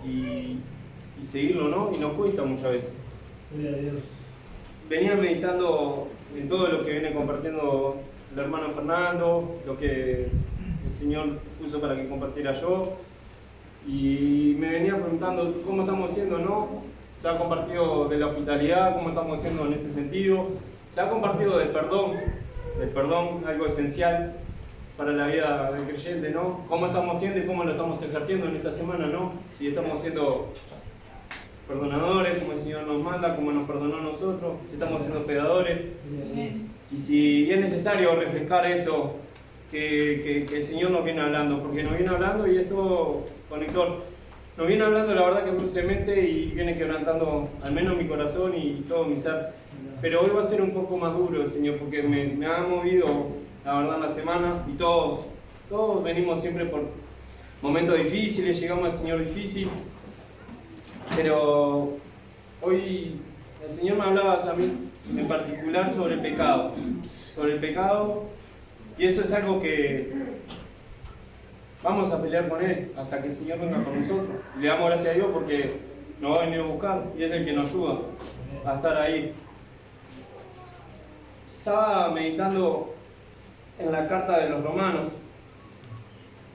y seguirlo, ¿no? Y nos cuesta muchas veces. Gloria a Dios. Venía meditando en todo lo que viene compartiendo el hermano Fernando, lo que el Señor puso para que compartiera yo, y me venía preguntando cómo estamos haciendo, ¿no? Se ha compartido de la hospitalidad, cómo estamos haciendo en ese sentido, se ha compartido del perdón, algo esencial para la vida del creyente, ¿no? Cómo estamos haciendo y cómo lo estamos ejerciendo en esta semana, ¿no? Si estamos siendo perdonadores, como el Señor nos manda, como nos perdonó a nosotros, si estamos siendo hospedadores, y si es necesario refrescar eso que el Señor nos viene hablando, porque nos viene hablando, y esto, conector, nos viene hablando la verdad que dulcemente y viene quebrantando al menos mi corazón y todo mi ser. Pero hoy va a ser un poco más duro el Señor, porque me ha movido la verdad en la semana, y todos venimos siempre por momentos difíciles, llegamos al Señor difícil, pero hoy el Señor me hablaba también en particular sobre el pecado, y eso es algo que vamos a pelear con Él hasta que el Señor venga con nosotros. Y le damos gracias a Dios porque nos va a venir a buscar y es el que nos ayuda a estar ahí. Estaba meditando en la carta de los Romanos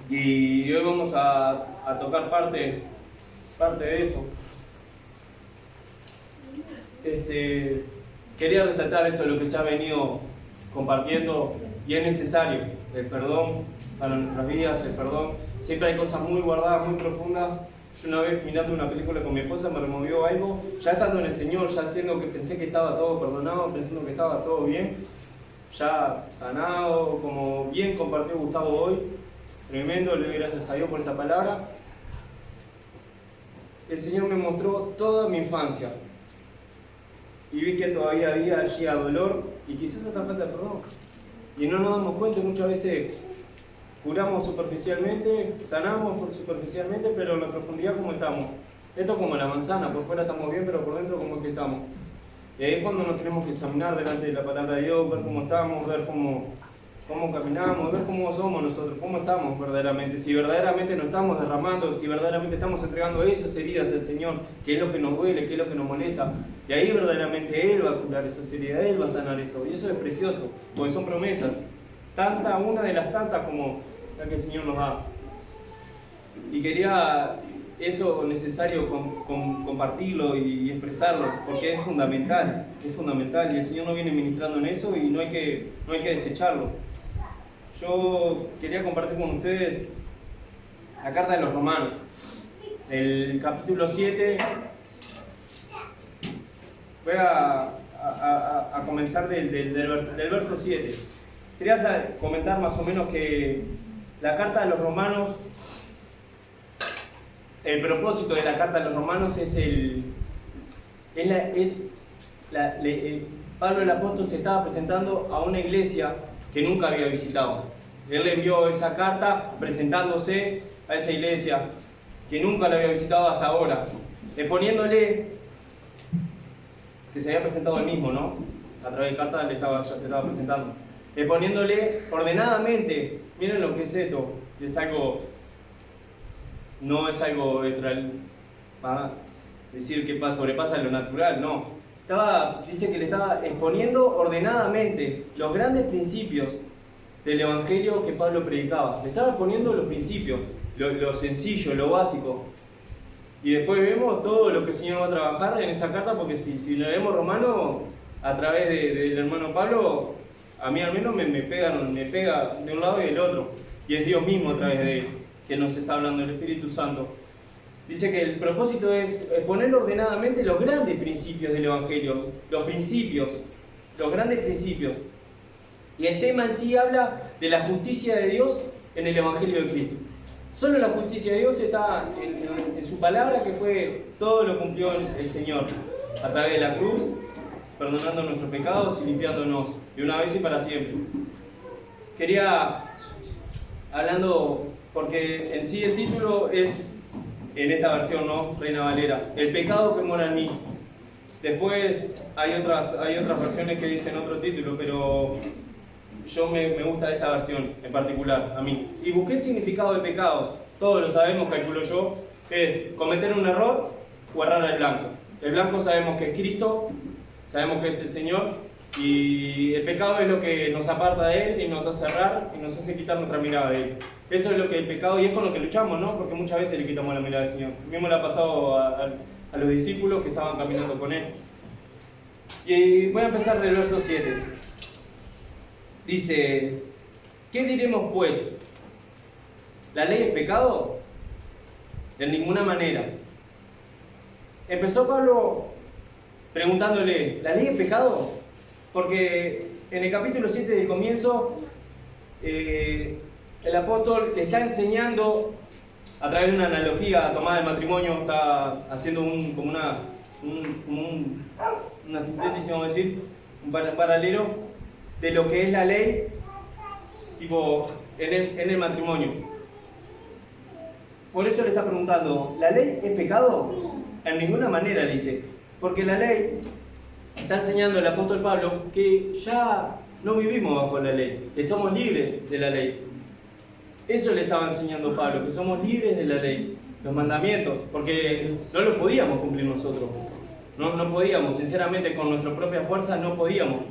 y hoy vamos a tocar parte de eso. Quería resaltar eso, lo que ya he venido compartiendo, y es necesario el perdón para nuestras vidas, el perdón. Siempre hay cosas muy guardadas, muy profundas. Yo una vez mirando una película con mi esposa me removió algo, ya estando en el Señor, ya haciendo que pensé que estaba todo perdonado, pensando que estaba todo bien, ya sanado, como bien compartió Gustavo hoy. Tremendo, le doy gracias a Dios por esa palabra. El Señor me mostró toda mi infancia y vi que todavía había allí dolor y quizás hasta falta de perdón. Y no nos damos cuenta, muchas veces curamos superficialmente, sanamos superficialmente, pero en la profundidad ¿cómo estamos? Esto es como la manzana, por fuera estamos bien, pero por dentro ¿cómo es que estamos? Y ahí es cuando nos tenemos que examinar delante de la palabra de Dios, ver cómo estamos, ver cómo caminamos, ver cómo somos nosotros, cómo estamos verdaderamente, si verdaderamente nos estamos derramando, si verdaderamente estamos entregando esas heridas del Señor, que es lo que nos duele, que es lo que nos molesta, y ahí verdaderamente Él va a curar esas heridas, Él va a sanar eso, y eso es precioso, porque son promesas, una de las tantas como la que el Señor nos da. Y quería eso necesario compartirlo y expresarlo, porque es fundamental, y el Señor nos viene ministrando en eso y no hay que desecharlo. Yo quería compartir con ustedes la carta de los Romanos, el capítulo 7. Voy a comenzar del verso 7. Quería comentar más o menos que la carta de los Romanos, el propósito de la carta de los Romanos Pablo el apóstol se estaba presentando a una iglesia que nunca había visitado. Él le envió esa carta presentándose a esa iglesia que nunca la había visitado hasta ahora, exponiéndole que se había presentado él mismo, ¿no? A través de carta ya se estaba presentando, exponiéndole ordenadamente. Miren lo que es esto, no es algo para decir que sobrepasa lo natural, no. Dice que le estaba exponiendo ordenadamente los grandes principios del evangelio que Pablo predicaba. Le estaba exponiendo los principios, lo sencillo, lo básico. Y después vemos todo lo que el Señor va a trabajar en esa carta, porque si leemos Romano a través del hermano Pablo, a mí al menos me pega de un lado y del otro. Y es Dios mismo a través de él que nos está hablando, el Espíritu Santo. Dice que el propósito es exponer ordenadamente los grandes principios del Evangelio, los grandes principios. Y el tema en sí habla de la justicia de Dios en el Evangelio de Cristo. Solo la justicia de Dios está en su palabra, que fue todo lo cumplió el Señor a través de la cruz, perdonando nuestros pecados y limpiándonos de una vez y para siempre. Quería, hablando, porque en sí el título es, en esta versión, ¿no? Reina Valera, el pecado que mora en mí. Después hay otras versiones que dicen otro título, pero yo me gusta esta versión en particular, a mí. Y busqué el significado de pecado, todos lo sabemos, calculo yo, es cometer un error o errar al blanco. El blanco sabemos que es Cristo, sabemos que es el Señor, y el pecado es lo que nos aparta de Él y nos hace errar y nos hace quitar nuestra mirada de Él. Eso es lo que el pecado, y es con lo que luchamos, ¿no? Porque muchas veces le quitamos la mirada del Señor. Mismo le ha pasado a los discípulos que estaban caminando con Él. Y voy a empezar del verso 7. Dice, ¿qué diremos pues? ¿La ley es pecado? De ninguna manera. Empezó Pablo preguntándole, ¿la ley es pecado? Porque en el capítulo 7 del comienzo, el apóstol le está enseñando, a través de una analogía tomada del matrimonio, está haciendo como una síntesis, vamos a decir, un paralelo de lo que es la ley, tipo, en el matrimonio. Por eso le está preguntando, ¿la ley es pecado? En ninguna manera, le dice, porque la ley, está enseñando el apóstol Pablo, que ya no vivimos bajo la ley, que somos libres de la ley. Eso le estaba enseñando Pablo, que somos libres de la ley, los mandamientos, porque no los podíamos cumplir nosotros. No podíamos, sinceramente, con nuestra propia fuerza no podíamos.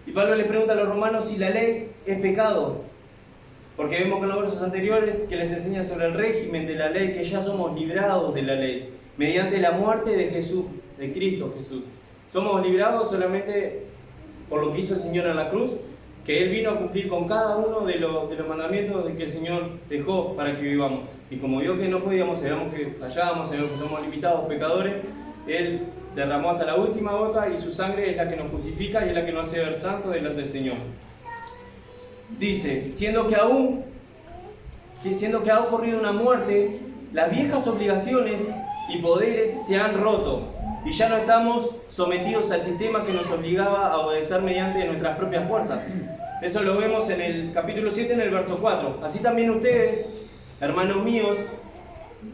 Y Pablo le pregunta a los romanos si la ley es pecado, porque vemos con los versos anteriores que les enseña sobre el régimen de la ley, que ya somos librados de la ley, mediante la muerte de Jesús, de Cristo Jesús. Somos librados solamente por lo que hizo el Señor en la cruz, que Él vino a cumplir con cada uno de los mandamientos que el Señor dejó para que vivamos. Y como vio que no podíamos, sabíamos que fallábamos, sabíamos que somos limitados, pecadores, Él derramó hasta la última gota y su sangre es la que nos justifica y es la que nos hace ver santos delante del Señor. Dice, siendo que ha ocurrido una muerte, las viejas obligaciones y poderes se han roto y ya no estamos sometidos al sistema que nos obligaba a obedecer mediante nuestras propias fuerzas. Eso lo vemos en el capítulo 7, en el verso 4. Así también ustedes, hermanos míos,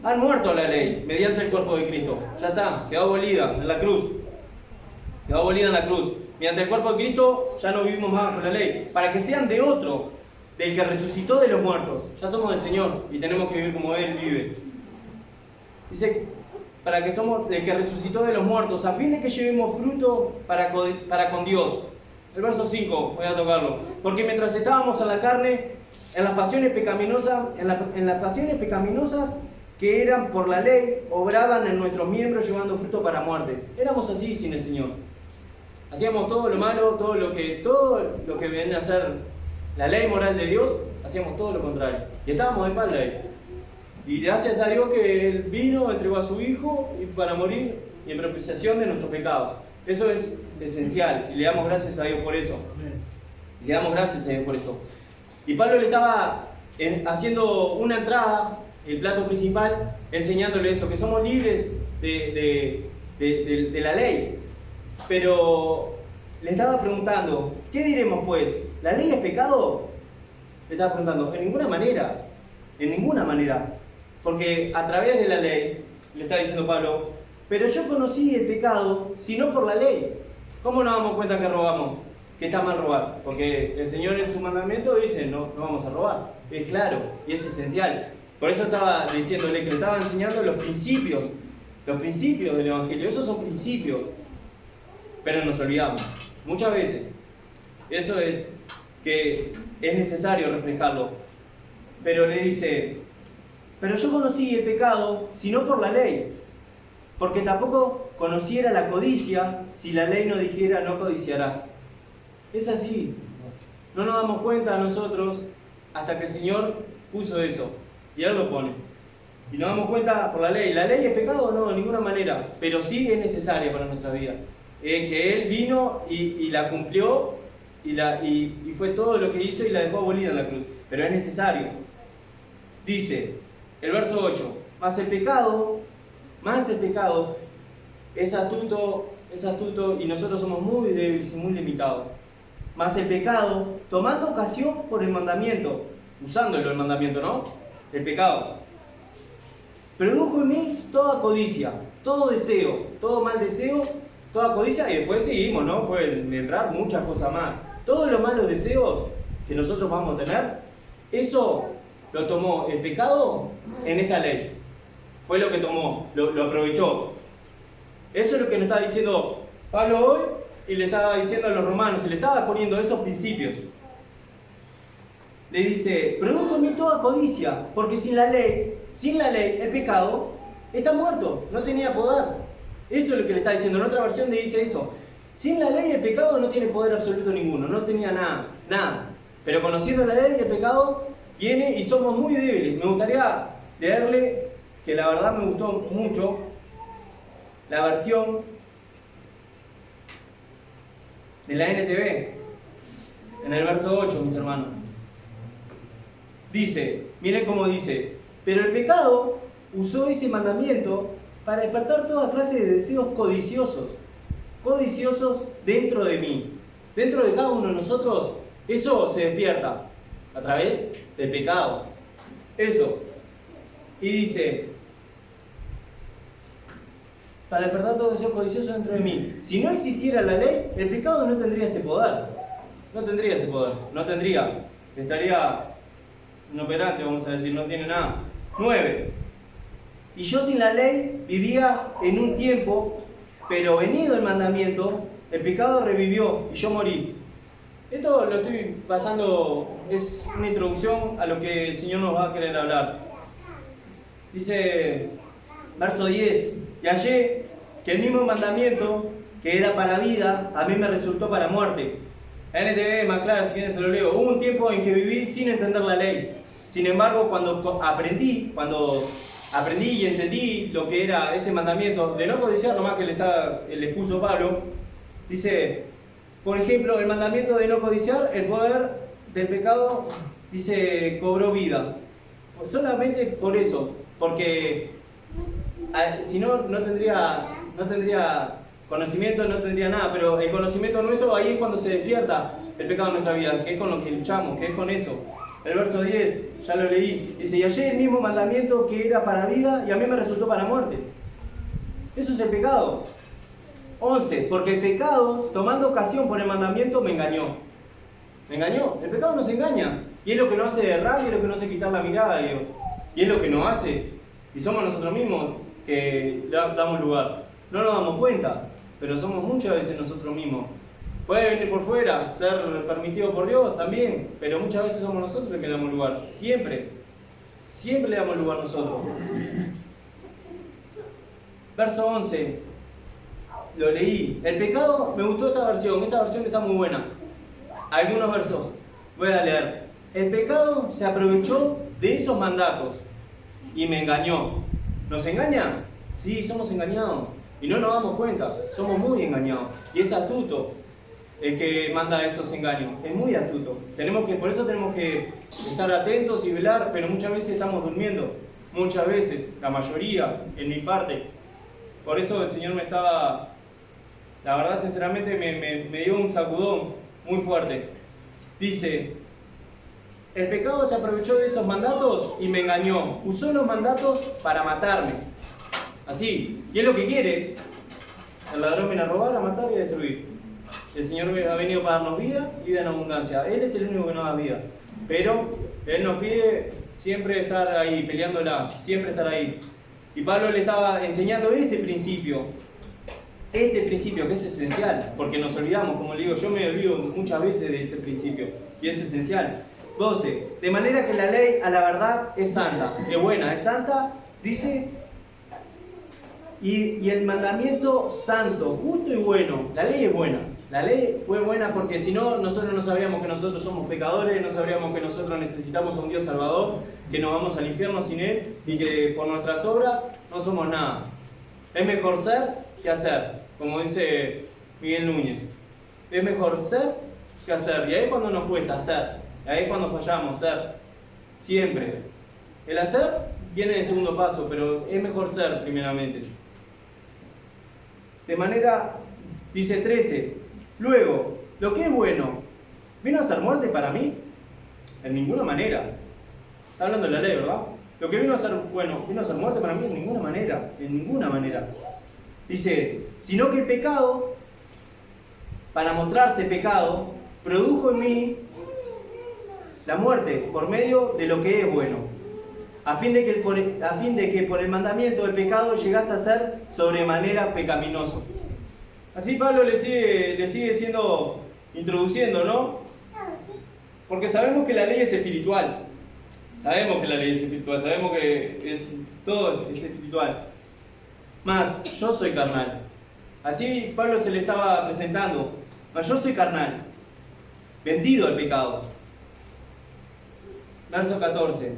han muerto a la ley mediante el cuerpo de Cristo. Ya está, quedó abolida en la cruz. Quedó abolida en la cruz. Mediante el cuerpo de Cristo ya no vivimos más bajo la ley, para que sean de otro, del que resucitó de los muertos. Ya somos del Señor y tenemos que vivir como Él vive. Dice, para que somos del que resucitó de los muertos, a fin de que llevemos fruto para con Dios. El verso 5, voy a tocarlo. Porque mientras estábamos en la carne, en las pasiones pecaminosas, que eran por la ley, obraban en nuestros miembros llevando fruto para muerte. Éramos así sin el Señor. Hacíamos todo lo malo, todo lo que viene a ser la ley moral de Dios, hacíamos todo lo contrario. Y estábamos de espalda a Él. Y gracias a Dios que Él vino, entregó a su Hijo para morir y en propiciación de nuestros pecados. Eso es esencial y le damos gracias a Dios por eso. Le damos gracias a Dios por eso. Y Pablo le estaba haciendo una entrada, el plato principal, enseñándole eso, que somos libres de la ley. Pero le estaba preguntando, ¿qué diremos pues? ¿La ley es pecado? Le estaba preguntando, en ninguna manera, en ninguna manera. Porque a través de la ley, le está diciendo Pablo, pero yo conocí el pecado, sino por la ley. ¿Cómo nos damos cuenta que robamos? Que está mal robar. Porque el Señor en su mandamiento dice, no vamos a robar. Es claro y es esencial. Por eso estaba diciéndole que le estaba enseñando los principios del Evangelio. Esos son principios. Pero nos olvidamos, muchas veces. Eso es que es necesario reflejarlo. Pero le dice, pero yo conocí el pecado, sino por la ley. Porque tampoco conociera la codicia si la ley no dijera no codiciarás. Es así. No nos damos cuenta nosotros hasta que el Señor puso eso. Y Él lo pone. Y nos damos cuenta por la ley. ¿La ley es pecado? No, de ninguna manera. Pero sí es necesaria para nuestra vida. Que Él vino y la cumplió y fue todo lo que hizo y la dejó abolida en la cruz. Pero es necesario. Dice el verso 8, más el pecado es astuto y nosotros somos muy débiles y muy limitados. Mas el pecado, tomando ocasión por el mandamiento, usándolo el mandamiento, ¿no? El pecado, produjo en mí toda codicia, todo deseo, todo mal deseo, toda codicia, y después seguimos, ¿no? Pueden entrar muchas cosas más. Todos los malos deseos que nosotros vamos a tener, eso lo tomó el pecado en esta ley. Fue lo que tomó, lo aprovechó. Eso es lo que nos está diciendo Pablo hoy y le estaba diciendo a los romanos, y le estaba poniendo esos principios. Le dice, produjo en mí toda codicia, porque sin la ley, el pecado está muerto, no tenía poder. Eso es lo que le está diciendo. En otra versión le dice eso. Sin la ley el pecado no tiene poder absoluto ninguno, no tenía nada. Pero conociendo la ley el pecado viene y somos muy débiles. Me gustaría leerle, que la verdad me gustó mucho, la versión de la NTV, en el verso 8, mis hermanos. Dice, miren cómo dice, pero el pecado usó ese mandamiento para despertar toda clase de deseos codiciosos dentro de mí. Dentro de cada uno de nosotros, eso se despierta a través del pecado. Eso. Y dice, para despertar todo deseo codicioso dentro de mí. Si no existiera la ley, el pecado no tendría ese poder. No tendría. Estaría inoperante, vamos a decir, no tiene nada. 9. Y yo sin la ley vivía en un tiempo, pero venido el mandamiento, el pecado revivió y yo morí. Esto lo estoy pasando, es una introducción a lo que el Señor nos va a querer hablar. Dice, verso 10, y hallé que el mismo mandamiento que era para vida, a mí me resultó para muerte. La NTV más clara, si quieren se lo leo. Hubo un tiempo en que viví sin entender la ley. Sin embargo, cuando aprendí y entendí lo que era ese mandamiento de no codiciar, nomás que le expuso Pablo, dice, por ejemplo, el mandamiento de no codiciar, el poder del pecado, dice, cobró vida. Solamente por eso, porque si no, no tendría conocimiento, no tendría nada, pero el conocimiento nuestro, ahí es cuando se despierta el pecado en nuestra vida, que es con lo que luchamos, que es con eso. El verso 10, ya lo leí, dice, y hallé el mismo mandamiento que era para vida y a mí me resultó para muerte. Eso es el pecado. 11, porque el pecado, tomando ocasión por el mandamiento, me engañó. Me engañó. El pecado nos engaña. Y es lo que nos hace errar, y es lo que nos hace quitar la mirada a Dios. Y es lo que nos hace. Y somos nosotros mismos que damos lugar. No nos damos cuenta, pero somos muchas veces nosotros mismos. Puede venir por fuera, ser permitido por Dios también, pero muchas veces somos nosotros los que le damos lugar. Siempre le damos lugar nosotros. Verso 11, lo leí. El pecado, me gustó esta versión está muy buena. Algunos versos, voy a leer. El pecado se aprovechó de esos mandatos y me engañó. ¿Nos engaña? Sí, somos engañados. Y no nos damos cuenta, somos muy engañados. Y es astuto el que manda esos engaños, es muy astuto. Por eso tenemos que estar atentos y velar, pero muchas veces estamos durmiendo. Muchas veces, la mayoría, en mi parte. Por eso el Señor la verdad, sinceramente, me dio un sacudón muy fuerte. Dice, el pecado se aprovechó de esos mandatos y me engañó. Usó los mandatos para matarme. Así, y es lo que quiere. El ladrón viene a robar, a matar y a destruir. El Señor ha venido para darnos vida en abundancia. Él es el único que nos da vida. Pero Él nos pide siempre estar ahí, peleándola, siempre estar ahí. Y Pablo le estaba enseñando este principio que es esencial, porque nos olvidamos, como le digo, yo me olvido muchas veces de este principio, y es esencial. 12. De manera que la ley a la verdad es santa, es buena, es santa, dice, y el mandamiento santo, justo y bueno. La ley es buena. La ley fue buena porque si no, nosotros no sabríamos que nosotros somos pecadores, no sabríamos que nosotros necesitamos a un Dios salvador, que nos vamos al infierno sin Él y que por nuestras obras no somos nada. Es mejor ser que hacer, como dice Miguel Núñez. Es mejor ser que hacer. Y ahí es cuando nos cuesta hacer. Ahí es cuando fallamos, ser. Siempre. El hacer viene de segundo paso, pero es mejor ser primeramente. De manera, dice 13, luego, lo que es bueno, ¿vino a ser muerte para mí? En ninguna manera. Está hablando de la ley, ¿verdad? Lo que vino a ser bueno, ¿vino a ser muerte para mí? En ninguna manera. Dice, sino que el pecado, para mostrarse pecado, produjo en mí la muerte por medio de lo que es bueno, a fin de que por el mandamiento del pecado llegase a ser sobremanera pecaminoso. Así Pablo le sigue introduciendo, ¿no? Porque sabemos que la ley es espiritual. Sabemos que la ley es espiritual, sabemos que todo es espiritual. Mas yo soy carnal. Así Pablo se le estaba presentando. Mas yo soy carnal, vendido al pecado. Verso 14.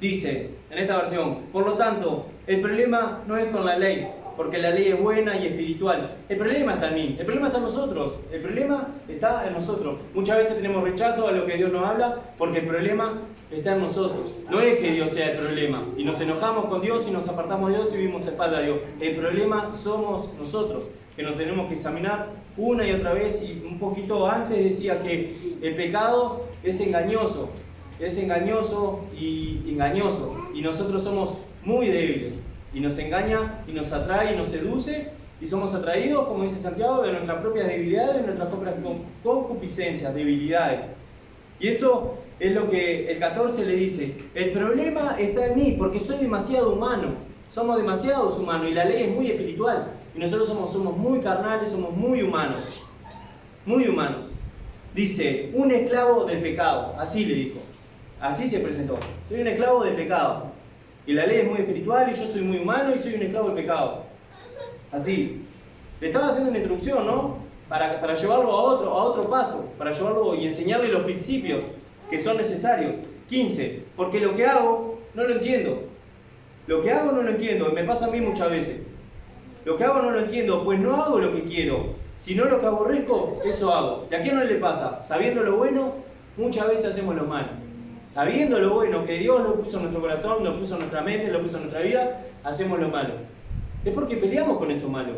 Dice, en esta versión, por lo tanto, el problema no es con la ley, porque la ley es buena y espiritual. El problema está en mí, el problema está en nosotros, el problema está en nosotros. Muchas veces tenemos rechazo a lo que Dios nos habla, porque el problema está en nosotros. No es que Dios sea el problema, y nos enojamos con Dios y nos apartamos de Dios y vivimos a espalda de Dios. El problema somos nosotros, que nos tenemos que examinar una y otra vez, y un poquito antes decía que el pecado es engañoso y engañoso, y nosotros somos muy débiles, y nos engaña, y nos atrae, y nos seduce, y somos atraídos, como dice Santiago, de nuestras propias debilidades, de nuestras propias concupiscencias, debilidades. Y eso es lo que el 14 le dice, el problema está en mí, porque soy demasiado humano, somos demasiados humanos, y la ley es muy espiritual, y nosotros somos muy carnales, somos muy humanos, muy humanos. Dice, un esclavo del pecado, así le dijo. Así se presentó. Soy un esclavo del pecado. Y la ley es muy espiritual y yo soy muy humano y soy un esclavo del pecado. Así. Le estaba haciendo una introducción, ¿no? Para llevarlo a otro paso. Para llevarlo y enseñarle los principios que son necesarios. 15. Porque lo que hago no lo entiendo. Lo que hago no lo entiendo. Y me pasa a mí muchas veces. Lo que hago no lo entiendo, pues no hago lo que quiero. Sino lo que aborrezco, eso hago. ¿Y a quién no le pasa? Sabiendo lo bueno, muchas veces hacemos lo malo. Sabiendo lo bueno que Dios lo puso en nuestro corazón, lo puso en nuestra mente, lo puso en nuestra vida, hacemos lo malo. Es porque peleamos con eso malo.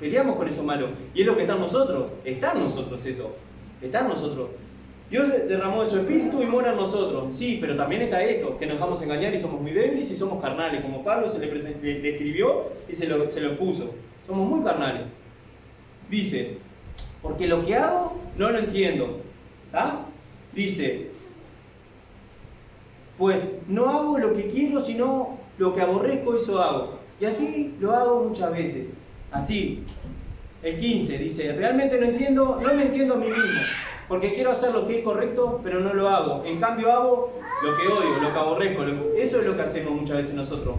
Peleamos con eso malo. Y es lo que está en nosotros. Está en nosotros eso. Está en nosotros. Dios derramó de su espíritu y mora en nosotros. Sí, pero también está esto, que nos dejamos engañar y somos muy débiles y somos carnales. Como Pablo le escribió y se lo puso. Somos muy carnales. Dice, porque lo que hago no lo entiendo. ¿Está? Dice, pues no hago lo que quiero, sino lo que aborrezco, eso hago. Y así lo hago muchas veces. Así. El 15 dice, realmente no me entiendo a mí mismo, porque quiero hacer lo que es correcto, pero no lo hago. En cambio hago lo que odio, lo que aborrezco. Eso es lo que hacemos muchas veces nosotros.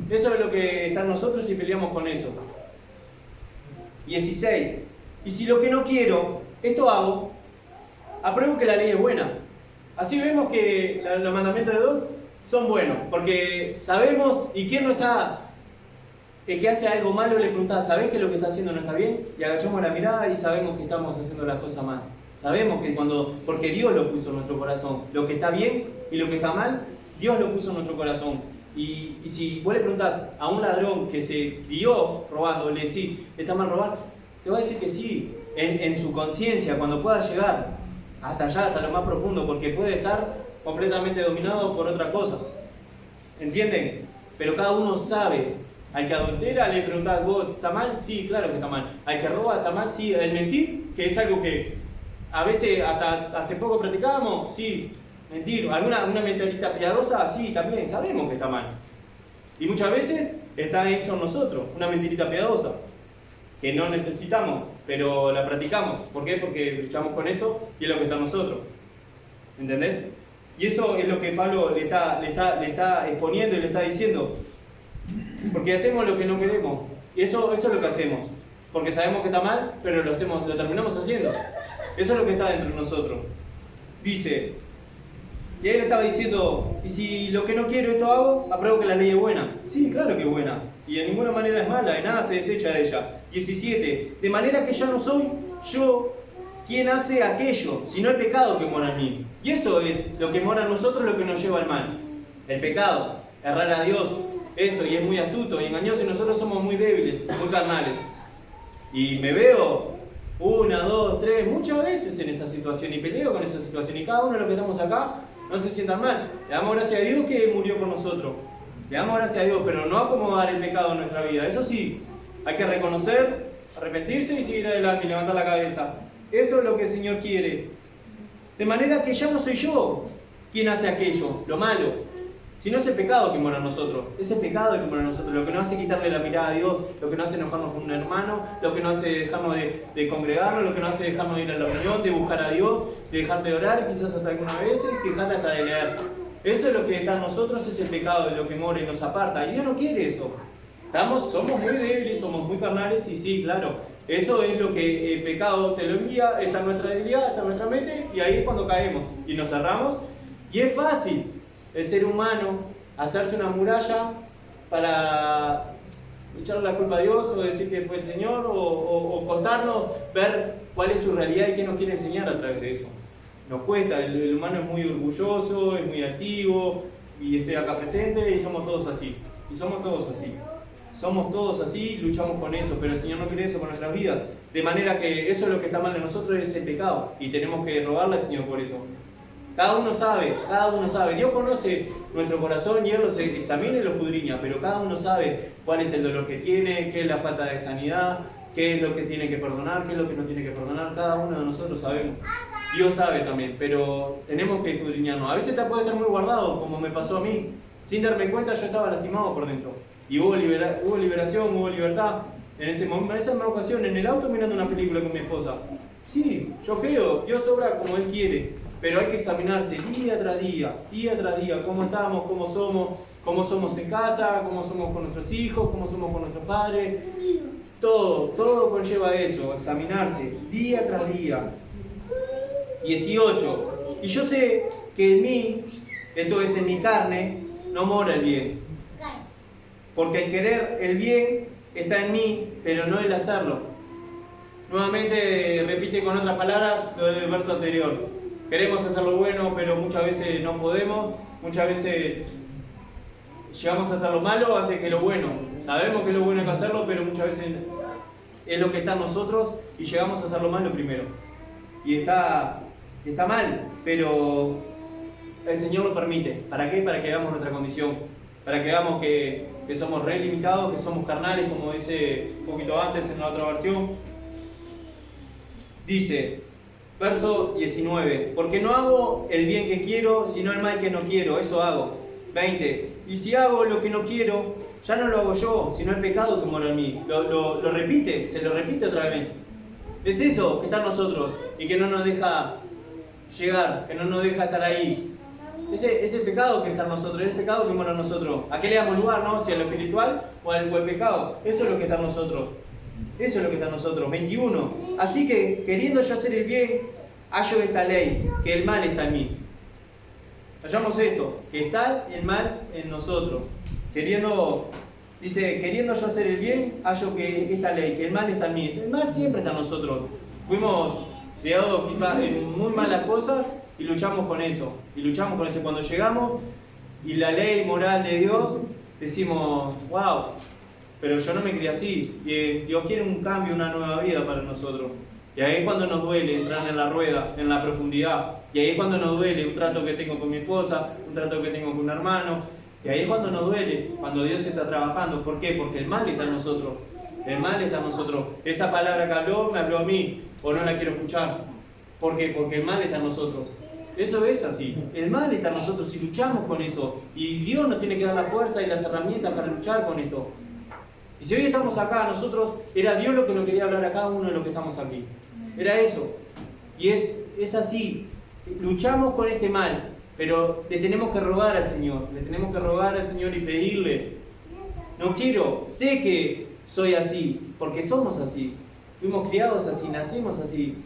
Eso es lo que está en nosotros y peleamos con eso. 16. Y si lo que no quiero, esto hago, apruebo que la ley es buena. Así vemos que los mandamientos de Dios son buenos, porque sabemos, y quién no está, el que hace algo malo le pregunta, ¿sabés que lo que está haciendo no está bien? Y agachamos la mirada y sabemos que estamos haciendo las cosas mal. Sabemos que porque Dios lo puso en nuestro corazón, lo que está bien y lo que está mal, Dios lo puso en nuestro corazón. Y si vos le preguntás a un ladrón que se crió robando, le decís, ¿está mal robar? Te va a decir que sí, en su conciencia, cuando pueda llegar hasta allá, hasta lo más profundo, porque puede estar completamente dominado por otra cosa. ¿Entienden? Pero cada uno sabe. Al que adultera le preguntás, ¿vos está mal? Sí, claro que está mal. Al que roba está mal, sí. El mentir, que es algo que a veces hasta hace poco practicábamos, sí. Mentir. ¿Una mentalidad piadosa? Sí, también. Sabemos que está mal. Y muchas veces está hecho en nosotros, una mentirita piadosa, que no necesitamos, pero la practicamos. ¿Por qué? Porque luchamos con eso y es lo que está en nosotros. ¿Entendés? Y eso es lo que Pablo le está exponiendo y le está diciendo. Porque hacemos lo que no queremos. Y eso es lo que hacemos. Porque sabemos que está mal, pero lo terminamos haciendo. Eso es lo que está dentro de nosotros. Dice, y ahí le estaba diciendo, y si lo que no quiero esto hago, apruebo que la ley es buena. Sí, claro que es buena. Y de ninguna manera es mala, de nada se desecha de ella. 17. De manera que ya no soy yo quien hace aquello, sino el pecado que mora en mí. Y eso es lo que mora en nosotros, lo que nos lleva al mal. El pecado, errar a Dios, eso, y es muy astuto y engañoso, y nosotros somos muy débiles, muy carnales. Y me veo 1, 2, 3, muchas veces en esa situación, y peleo con esa situación, y cada uno de los que estamos acá no se sientan mal. Le damos gracias a Dios que murió por nosotros. Le damos gracias a Dios, pero no acomodar el pecado en nuestra vida. Eso sí, hay que reconocer, arrepentirse y seguir adelante y levantar la cabeza. Eso es lo que el Señor quiere. De manera que ya no soy yo quien hace aquello, lo malo, sino es el pecado que mora en nosotros. Es el pecado que mora en nosotros, lo que nos hace quitarle la mirada a Dios, lo que nos hace enojarnos con un hermano, lo que nos hace dejarnos de congregarnos, lo que nos hace dejarnos de ir a la reunión, de buscar a Dios, de dejar de orar, quizás hasta algunas veces, dejar hasta de leer. Eso es lo que está en nosotros, es el pecado de lo que mora y nos aparta. Y Dios no quiere eso. Somos muy débiles, somos muy carnales y sí, claro. Eso es lo que el pecado te lo envía, está en nuestra debilidad, está en nuestra mente y ahí es cuando caemos y nos cerramos. Y es fácil el ser humano hacerse una muralla para echarle la culpa a Dios o decir que fue el Señor o contarnos, ver cuál es su realidad y qué nos quiere enseñar a través de eso. Nos cuesta, el humano es muy orgulloso, es muy activo y estoy acá presente y somos todos así. Y somos todos así. Somos todos así, luchamos con eso, pero el Señor no quiere eso con nuestras vidas. De manera que eso es lo que está mal en nosotros, es el pecado. Y tenemos que rogarle al Señor por eso. Cada uno sabe. Dios conoce nuestro corazón y Él lo examina y lo escudriña, pero cada uno sabe cuál es el dolor que tiene, qué es la falta de sanidad, qué es lo que tiene que perdonar, qué es lo que no tiene que perdonar. Cada uno de nosotros sabemos. Dios sabe también, pero tenemos que escudriñarnos. A veces te puede estar muy guardado, como me pasó a mí. Sin darme cuenta yo estaba lastimado por dentro. Y hubo liberación, hubo libertad. En esa misma ocasión, en el auto mirando una película con mi esposa. Sí, yo creo, Dios obra como Él quiere, pero hay que examinarse día tras día, cómo estamos, cómo somos en casa, cómo somos con nuestros hijos, cómo somos con nuestros padres. Todo conlleva eso, examinarse día tras día. 18. Y yo sé que en mí, entonces en mi carne, no mora el bien. Porque el querer el bien está en mí, pero no el hacerlo. Nuevamente repite con otras palabras lo del verso anterior. Queremos hacer lo bueno, pero muchas veces no podemos. Muchas veces llegamos a hacer lo malo antes que lo bueno. Sabemos que lo bueno hay que hacerlo, pero muchas veces es lo que está en nosotros y llegamos a hacer lo malo primero. Y está mal, pero el Señor lo permite. ¿Para qué? Para que veamos nuestra condición. Para que veamos que somos re limitados, que somos carnales, como dice un poquito antes en la otra versión. Dice, verso 19, porque no hago el bien que quiero, sino el mal que no quiero, eso hago. 20, y si hago lo que no quiero, ya no lo hago yo, sino el pecado que mora en mí. Lo repite, se lo repite otra vez. Es eso que está en nosotros y que no nos deja llegar, que no nos deja estar ahí. Ese pecado que está en nosotros, es el pecado que mora en nosotros. ¿A qué le damos lugar, no? Si a lo espiritual o al pecado. Eso es lo que está en nosotros. Eso es lo que está en nosotros. 21. Así que, queriendo yo hacer el bien, hallo esta ley, que el mal está en mí. Hallamos esto, que está el mal en nosotros. Dice, queriendo yo hacer el bien, hallo que esta ley, que el mal está en mí. El mal siempre está en nosotros. Fuimos criados en muy malas cosas y luchamos con eso. Cuando llegamos y la ley moral de Dios, decimos, wow, pero yo no me crié así. Y Dios quiere un cambio, una nueva vida para nosotros. Y ahí es cuando nos duele entrar en la rueda, en la profundidad. Y ahí es cuando nos duele un trato que tengo con mi esposa, un trato que tengo con un hermano. Y ahí es cuando nos duele, cuando Dios está trabajando. ¿Por qué? Porque el mal está en nosotros. El mal está en nosotros. Esa palabra que habló, me habló a mí, o no la quiero escuchar. ¿Por qué? Porque el mal está en nosotros. Eso es así. El mal está en nosotros y luchamos con eso. Y Dios nos tiene que dar la fuerza y las herramientas para luchar con esto. Y si hoy estamos acá, nosotros, era Dios lo que nos quería hablar a cada uno de los que estamos aquí. Era eso. Y es así. Luchamos con este mal, pero le tenemos que rogar al Señor. Le tenemos que rogar al Señor y pedirle. No quiero, sé que soy así, porque somos así. Fuimos criados así, nacimos así.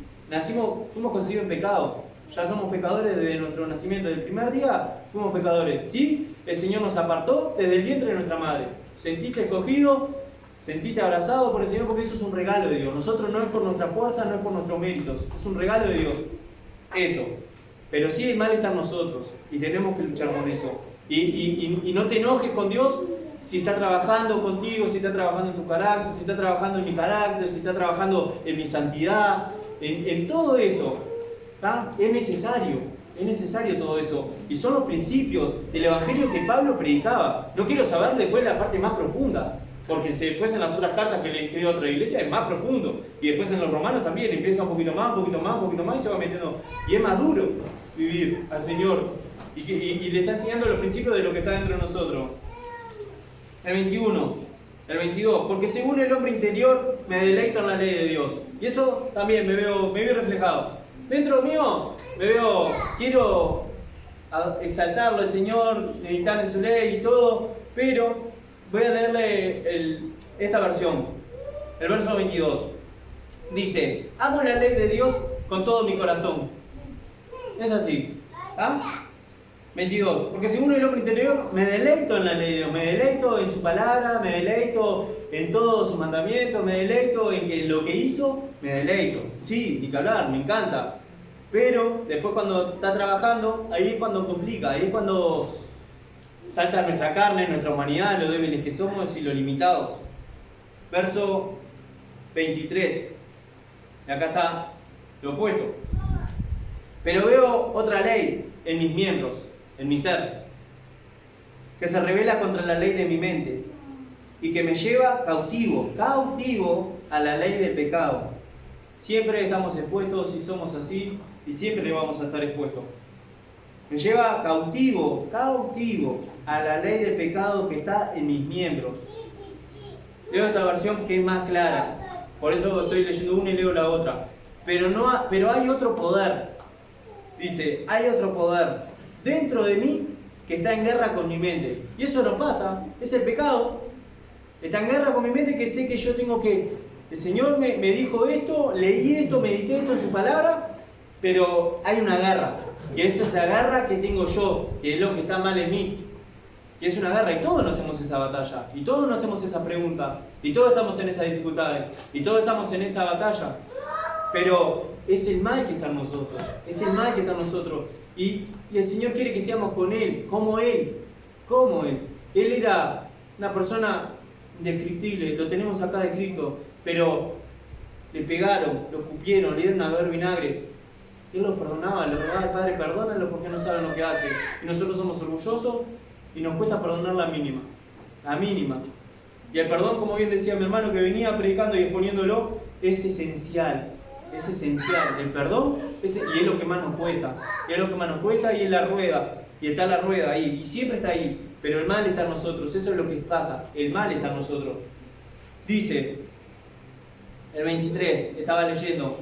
Fuimos concebidos en pecado. Ya somos pecadores desde nuestro nacimiento. Desde el primer día fuimos pecadores. ¿Sí? El Señor nos apartó desde el vientre de nuestra madre. Sentiste escogido, sentiste abrazado por el Señor, porque eso es un regalo de Dios. Nosotros no es por nuestra fuerza, no es por nuestros méritos. Es un regalo de Dios. Eso. Pero sí el mal está en nosotros y tenemos que luchar con eso. Y no te enojes con Dios si está trabajando contigo, si está trabajando en tu carácter, si está trabajando en mi carácter, si está trabajando en mi santidad, en todo eso. ¿Tá? Es necesario todo eso. Y son los principios del Evangelio que Pablo predicaba. No quiero saber después la parte más profunda. Porque después en las otras cartas que le escribe a otra iglesia es más profundo. Y después en los romanos también empieza un poquito más, un poquito más, un poquito más y se va metiendo. Y es más duro vivir al Señor. Y le está enseñando los principios de lo que está dentro de nosotros. El 21, el 22. Porque según el hombre interior me deleito en la ley de Dios. Y eso también me veo reflejado. Dentro mío quiero exaltarlo al Señor, meditar en su ley y todo, pero voy a leerle esta versión, el verso 22. Dice, amo la ley de Dios con todo mi corazón. Es así. ¿Ah? 22. Porque según el hombre interior me deleito en la ley de Dios, me deleito en su palabra, me deleito en todos sus mandamientos, me deleito en que lo que hizo, me deleito. Sí, ni que hablar, me encanta. Pero después cuando está trabajando, ahí es cuando complica, ahí es cuando salta nuestra carne, nuestra humanidad, lo débiles que somos y lo limitados. Verso 23. Y acá está lo opuesto. Pero veo otra ley en mis miembros, en mi ser, que se revela contra la ley de mi mente y que me lleva cautivo a la ley del pecado. Siempre estamos expuestos y somos así y siempre vamos a estar expuestos. Me lleva cautivo a la ley del pecado que está en mis miembros. Leo esta versión que es más clara, por eso estoy leyendo una y leo la otra. Pero hay otro poder. Dice, hay otro poder dentro de mí que está en guerra con mi mente. Y eso no pasa, es el pecado. Está en guerra con mi mente que sé que yo tengo que... El Señor me dijo esto, leí esto, medité esto en su palabra, pero hay una guerra. Y es esa guerra que tengo yo, que es lo que está mal en mí. Y es una guerra y todos nos hacemos esa batalla. Y todos nos hacemos esa pregunta. Y todos estamos en esas dificultades. Y todos estamos en esa batalla. Pero es el mal que está en nosotros. Es el mal que está en nosotros. Y el Señor quiere que seamos con Él, como Él. Como Él. Él era una persona indescriptible, lo tenemos acá descrito. Pero le pegaron, lo escupieron, le dieron a beber vinagre. Él los perdonaba, le rogaba al Padre, perdónalo porque no saben lo que hacen. Y nosotros somos orgullosos y nos cuesta perdonar la mínima. La mínima. Y el perdón, como bien decía mi hermano que venía predicando y exponiéndolo, es esencial. Es esencial. El perdón y es lo que más nos cuesta. Y es lo que más nos cuesta y es la rueda. Y está la rueda ahí. Y siempre está ahí. Pero el mal está en nosotros. Eso es lo que pasa. El mal está en nosotros. Dice, el 23, estaba leyendo,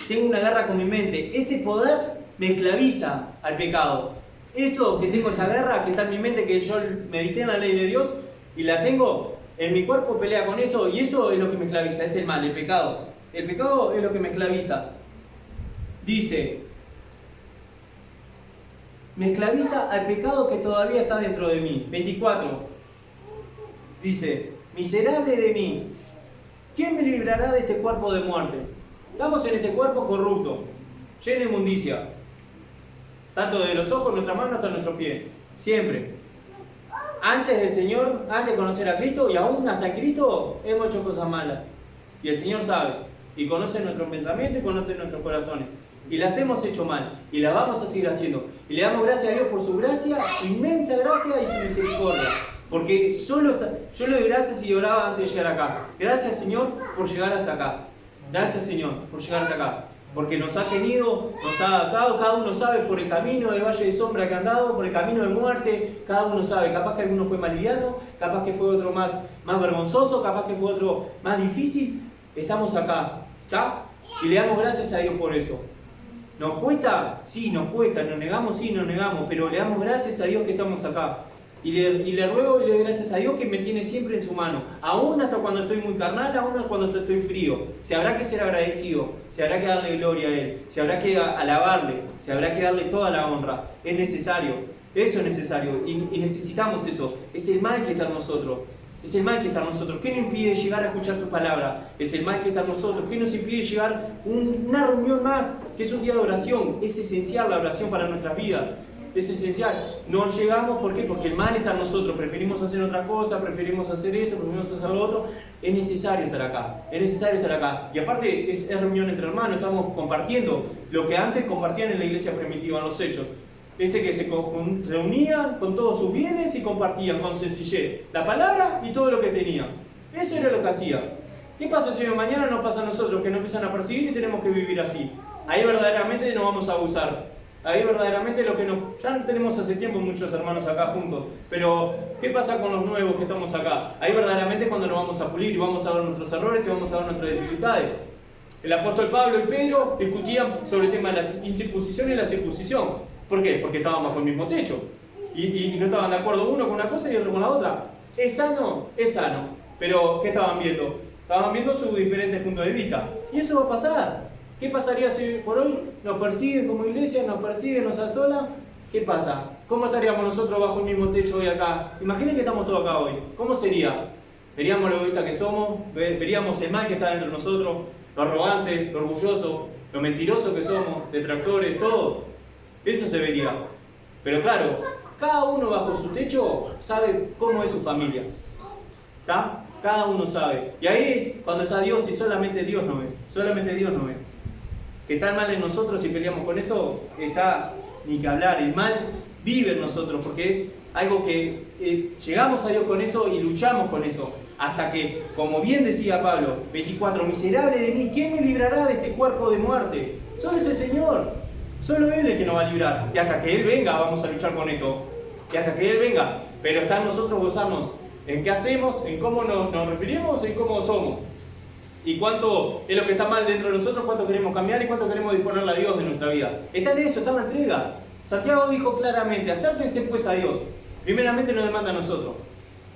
tengo una guerra con mi mente. Ese poder me esclaviza al pecado. Eso que tengo, esa guerra que está en mi mente, que yo medité en la ley de Dios y la tengo en mi cuerpo, pelea con eso. Y eso es lo que me esclaviza. Es el mal, el pecado. El pecado es lo que me esclaviza. Dice, me esclaviza al pecado que todavía está dentro de mí. 24. Dice, miserable de mí, ¿quién me librará de este cuerpo de muerte? Estamos en este cuerpo corrupto, lleno de inmundicia. Tanto de los ojos, nuestras manos, hasta nuestros pies. Siempre. Antes del Señor, antes de conocer a Cristo y aún hasta Cristo, hemos hecho cosas malas. Y el Señor sabe. Y conoce nuestros pensamientos y conoce nuestros corazones. Y las hemos hecho mal. Y las vamos a seguir haciendo. Y le damos gracias a Dios por su gracia, su inmensa gracia y su misericordia. Porque yo le doy gracias y oraba antes de llegar acá. Gracias, Señor, por llegar hasta acá. Gracias, Señor, por llegar hasta acá. Porque nos ha tenido, nos ha adaptado, cada uno sabe por el camino de valle de sombra que ha andado, por el camino de muerte, cada uno sabe. Capaz que alguno fue más liviano, capaz que fue otro más vergonzoso, capaz que fue otro más difícil. Estamos acá, ¿está? Y le damos gracias a Dios por eso. ¿Nos cuesta? Sí, nos cuesta. ¿Nos negamos? Sí, nos negamos. Pero le damos gracias a Dios que estamos acá. Y le ruego y le doy gracias a Dios que me tiene siempre en su mano. Aún hasta cuando estoy muy carnal, aún hasta cuando estoy frío. Se habrá que ser agradecido. Se habrá que darle gloria a Él. Se habrá que alabarle. Se habrá que darle toda la honra. Es necesario. Eso es necesario. Y necesitamos eso. Es el mal que está en nosotros. Es el mal que está en nosotros. ¿Qué nos impide llegar a escuchar su palabra? Es el mal que está en nosotros. ¿Qué nos impide llegar a una reunión más? Que es un día de oración. Es esencial la oración para nuestras vidas. Es esencial. No llegamos, ¿por qué? Porque el mal está en nosotros. Preferimos hacer otra cosa, preferimos hacer esto, preferimos hacer lo otro. Es necesario estar acá. Es necesario estar acá. Y aparte es reunión entre hermanos. Estamos compartiendo lo que antes compartían en la iglesia primitiva, en los hechos. Ese que se reunían con todos sus bienes y compartían con sencillez la palabra y todo lo que tenían. Eso era lo que hacía. ¿Qué pasa si mañana nos pasa a nosotros que nos empiezan a perseguir y tenemos que vivir así? Ahí verdaderamente nos vamos a abusar. Ahí verdaderamente lo que nos... Ya no tenemos hace tiempo muchos hermanos acá juntos, pero ¿qué pasa con los nuevos que estamos acá? Ahí verdaderamente cuando nos vamos a pulir y vamos a ver nuestros errores y vamos a ver nuestras dificultades. El apóstol Pablo y Pedro discutían sobre el tema de la incircuncisión y la circuncisión. ¿Por qué? Porque estaban bajo el mismo techo. Y no estaban de acuerdo uno con una cosa y otro con la otra. ¿Es sano? Es sano. Pero ¿qué estaban viendo? Estaban viendo sus diferentes puntos de vista. Y eso va a pasar. ¿Qué pasaría si por hoy nos persiguen como iglesia, nos persiguen, nos asolan? ¿Qué pasa? ¿Cómo estaríamos nosotros bajo el mismo techo hoy acá? Imaginen que estamos todos acá hoy. ¿Cómo sería? ¿Veríamos lo egoístas que somos? ¿Veríamos el mal que está dentro de nosotros? Lo arrogante, lo orgulloso, lo mentiroso que somos, detractores, todo. Eso se vería. Pero claro, cada uno bajo su techo sabe cómo es su familia. ¿Está? Cada uno sabe. Y ahí es cuando está Dios y solamente Dios nos ve. Solamente Dios nos ve. Que está el mal en nosotros y peleamos con eso, está ni que hablar. El mal vive en nosotros porque es algo que llegamos a Dios con eso y luchamos con eso. Hasta que, como bien decía Pablo, 24, miserable de mí, ¿quién me librará de este cuerpo de muerte? Solo es el Señor. Solo Él es el que nos va a librar. Y hasta que Él venga vamos a luchar con esto. Y hasta que Él venga. Pero está en nosotros gozarnos en qué hacemos, en cómo nos referimos, en cómo somos. Y cuánto es lo que está mal dentro de nosotros, cuánto queremos cambiar y cuánto queremos disponerle a Dios de nuestra vida. Está en eso, está en la entrega. Santiago dijo claramente, acérquense pues a Dios. Primeramente nos demanda a nosotros.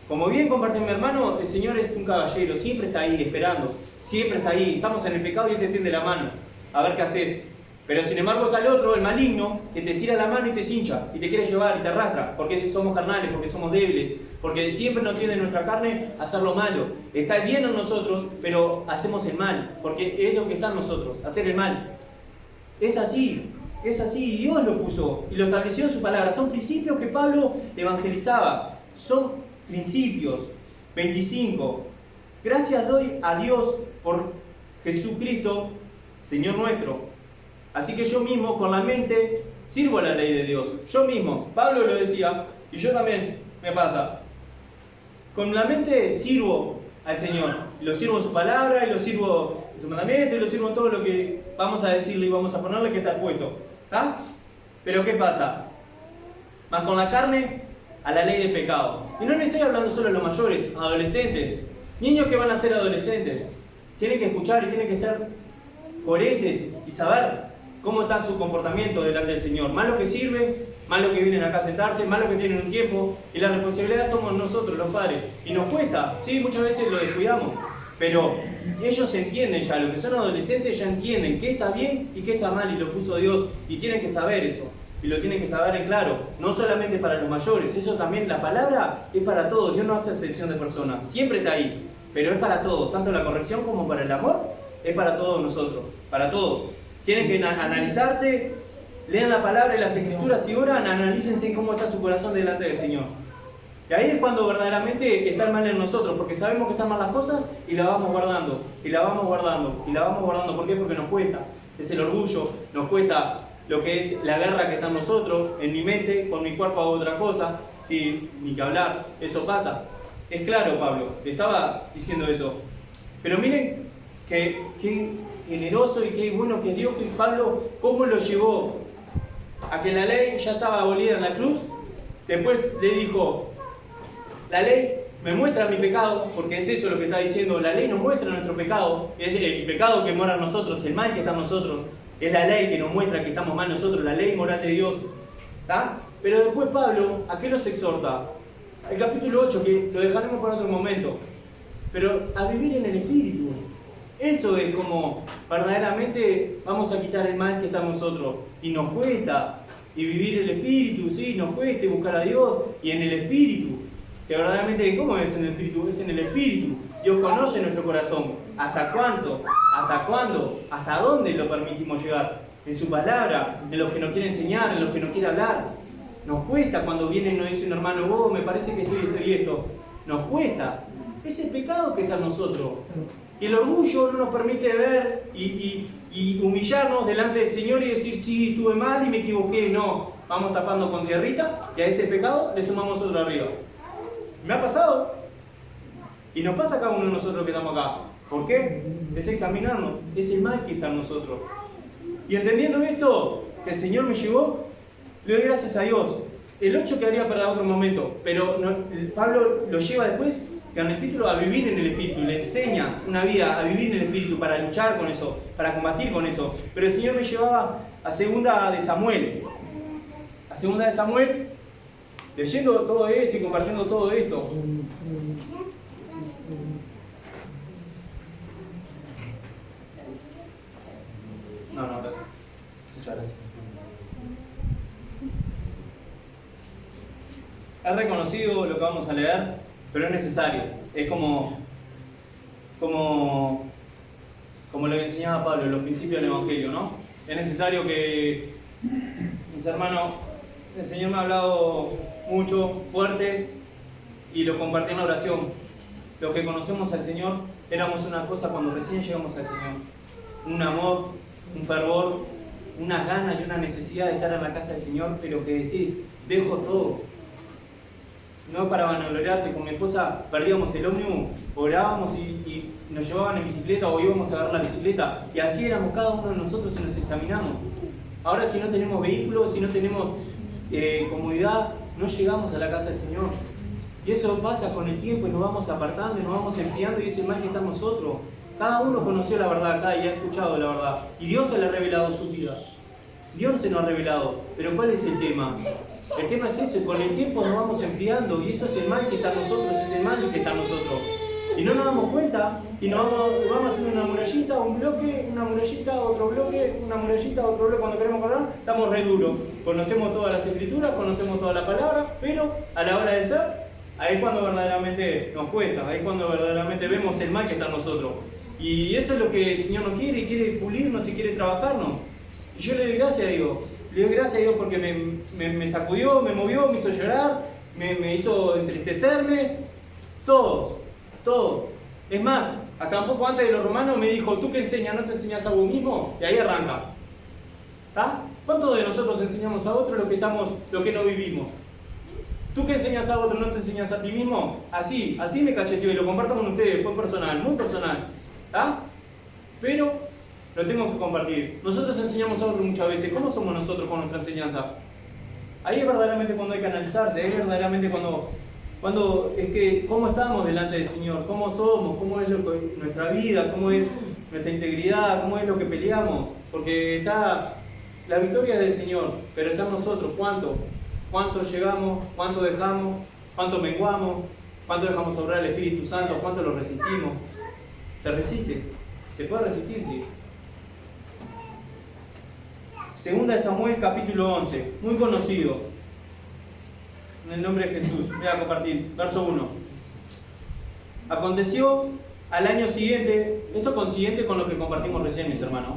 Como bien compartió mi hermano, el Señor es un caballero, siempre está ahí esperando, siempre está ahí. Estamos en el pecado y Él te tiende la mano, a ver qué haces. Pero sin embargo está el otro, el maligno, que te tira la mano y te cincha, y te quiere llevar y te arrastra, porque somos carnales, porque somos débiles, porque siempre nos tiende nuestra carne a hacer lo malo. Está el bien en nosotros, pero hacemos el mal, porque es lo que está en nosotros, hacer el mal. Es así, y Dios lo puso, y lo estableció en su palabra. Son principios que Pablo evangelizaba, son principios. 25. Gracias doy a Dios por Jesucristo, Señor nuestro. Así que yo mismo, con la mente, sirvo a la ley de Dios. Yo mismo, Pablo lo decía, y yo también me pasa. Con la mente sirvo al Señor. Y lo sirvo en su palabra, y lo sirvo en su mandamiento, y lo sirvo en todo lo que vamos a decirle y vamos a ponerle que está puesto. ¿Está? Pero ¿qué pasa? Más con la carne, a la ley del pecado. Y no le estoy hablando solo de los mayores, adolescentes. Niños que van a ser adolescentes. Tienen que escuchar y tienen que ser coherentes y saber cómo está su comportamiento delante del Señor. Más los que sirven, más los que vienen acá a sentarse, más los que tienen un tiempo. Y la responsabilidad somos nosotros, los padres. Y nos cuesta, sí, muchas veces lo descuidamos. Pero ellos entienden ya, los que son adolescentes ya entienden qué está bien y qué está mal, y lo puso Dios. Y tienen que saber eso. Y lo tienen que saber en claro. No solamente para los mayores, eso también, la palabra es para todos. Dios no hace excepción de personas. Siempre está ahí. Pero es para todos. Tanto la corrección como para el amor, es para todos nosotros. Para todos. Tienen que analizarse, lean la palabra y las escrituras y oran, analícense cómo está su corazón delante del Señor. Y ahí es cuando verdaderamente está el mal en nosotros, porque sabemos que están mal las cosas y la vamos guardando, y la vamos guardando, y la vamos guardando. ¿Por qué? Porque nos cuesta. Es el orgullo, nos cuesta lo que es la guerra que está en nosotros, en mi mente, con mi cuerpo hago otra cosa, sí, ni que hablar, eso pasa. Es claro, Pablo, estaba diciendo eso. Pero miren que generoso y qué bueno que Dios, que Pablo, cómo lo llevó a que la ley ya estaba abolida en la cruz. Después le dijo, la ley me muestra mi pecado, porque es eso lo que está diciendo, la ley nos muestra nuestro pecado, es el pecado que mora en nosotros, el mal que está en nosotros, es la ley que nos muestra que estamos mal nosotros, la ley moral de Dios. ¿Está? Pero después Pablo, ¿a qué nos exhorta? El capítulo 8, que lo dejaremos para otro momento, pero a vivir en el Espíritu. Eso es como verdaderamente vamos a quitar el mal que está en nosotros. Y nos cuesta. Y vivir el Espíritu, sí, nos cuesta buscar a Dios. Y en el Espíritu. Que verdaderamente, ¿cómo es en el Espíritu? Es en el Espíritu. Dios conoce nuestro corazón. ¿Hasta cuánto? ¿Hasta cuándo? ¿Hasta dónde lo permitimos llegar? En su palabra, en lo que nos quiere enseñar, en lo que nos quiere hablar. Nos cuesta cuando viene y nos dice un hermano, me parece que estoy y esto. Nos cuesta. Es el pecado que está en nosotros. Y el orgullo no nos permite ver y humillarnos delante del Señor y decir, sí, estuve mal y me equivoqué. No, vamos tapando con tierrita y a ese pecado le sumamos otro arriba. Me ha pasado. Y nos pasa a cada uno de nosotros que estamos acá. ¿Por qué? Es examinarnos, es el mal que está en nosotros. Y entendiendo esto, que el Señor me llevó, le doy gracias a Dios. El 8 quedaría para otro momento, pero Pablo lo lleva después, con el título, a vivir en el Espíritu. Le enseña una vida a vivir en el Espíritu, para luchar con eso, para combatir con eso. Pero el Señor me llevaba a 2 de Samuel. A 2 de Samuel, leyendo todo esto y compartiendo todo esto. No, gracias. Muchas gracias. Es reconocido lo que vamos a leer, pero es necesario. Es como lo que enseñaba Pablo en los principios del Evangelio, ¿no? Es necesario que, mis hermanos, el Señor me ha hablado mucho, fuerte, y lo compartí en la oración. Los que conocemos al Señor éramos una cosa cuando recién llegamos al Señor. Un amor, un fervor, unas ganas y una necesidad de estar en la casa del Señor, pero que decís, dejo todo. No para vanagloriarse, con mi esposa perdíamos el ómnibus, orábamos y nos llevaban en bicicleta o íbamos a agarrar la bicicleta, y así éramos cada uno de nosotros y nos examinamos. Ahora, si no tenemos vehículos, si no tenemos comodidad, no llegamos a la casa del Señor. Y eso pasa con el tiempo y nos vamos apartando y nos vamos enfriando, y es el mal que está en nosotros. Cada uno conoció la verdad acá y ha escuchado la verdad, y Dios se le ha revelado su vida. Dios se nos ha revelado, pero ¿cuál es el tema? El tema es ese, con el tiempo nos vamos enfriando, y eso es el mal que está en nosotros, es el mal que está en nosotros. Y no nos damos cuenta, y nos vamos haciendo una murallita, un bloque, una murallita, otro bloque, una murallita, otro bloque. Cuando queremos correr, estamos re duros. Conocemos todas las escrituras, conocemos toda la palabra, pero a la hora de ser, ahí es cuando verdaderamente nos cuesta, ahí es cuando verdaderamente vemos el mal que está en nosotros. Y eso es lo que el Señor nos quiere, y quiere pulirnos y quiere trabajarnos. Y yo le doy gracias a Dios. Le doy gracias a Dios porque me sacudió, me movió, me hizo llorar, me hizo entristecerme. Todo. Es más, hasta un poco antes de los romanos me dijo, ¿tú qué enseñas? ¿No te enseñas a vos mismo? Y ahí arranca. ¿Está? ¿Cuántos de nosotros enseñamos a otros lo que no vivimos? ¿Tú qué enseñas a otro no te enseñas a ti mismo? Así me cacheteó, y lo comparto con ustedes, fue personal, muy personal. ¿Está? Pero lo tengo que compartir. Nosotros enseñamos a otros muchas veces. ¿Cómo somos nosotros con nuestra enseñanza? Ahí es verdaderamente cuando hay que analizarse, ahí es verdaderamente cuando es que cómo estamos delante del Señor, cómo somos, cómo es nuestra vida, cómo es nuestra integridad, cómo es lo que peleamos. Porque está la victoria es del Señor, pero está en nosotros. ¿Cuánto llegamos? ¿Cuánto dejamos? ¿Cuánto menguamos? ¿Cuánto dejamos obrar el Espíritu Santo? ¿Cuánto lo resistimos? ¿Se resiste? ¿Se puede resistir? Sí. 2 de Samuel, capítulo 11, muy conocido. En el nombre de Jesús, voy a compartir, verso 1. Aconteció al año siguiente, esto coincidente con lo que compartimos recién, mis hermanos.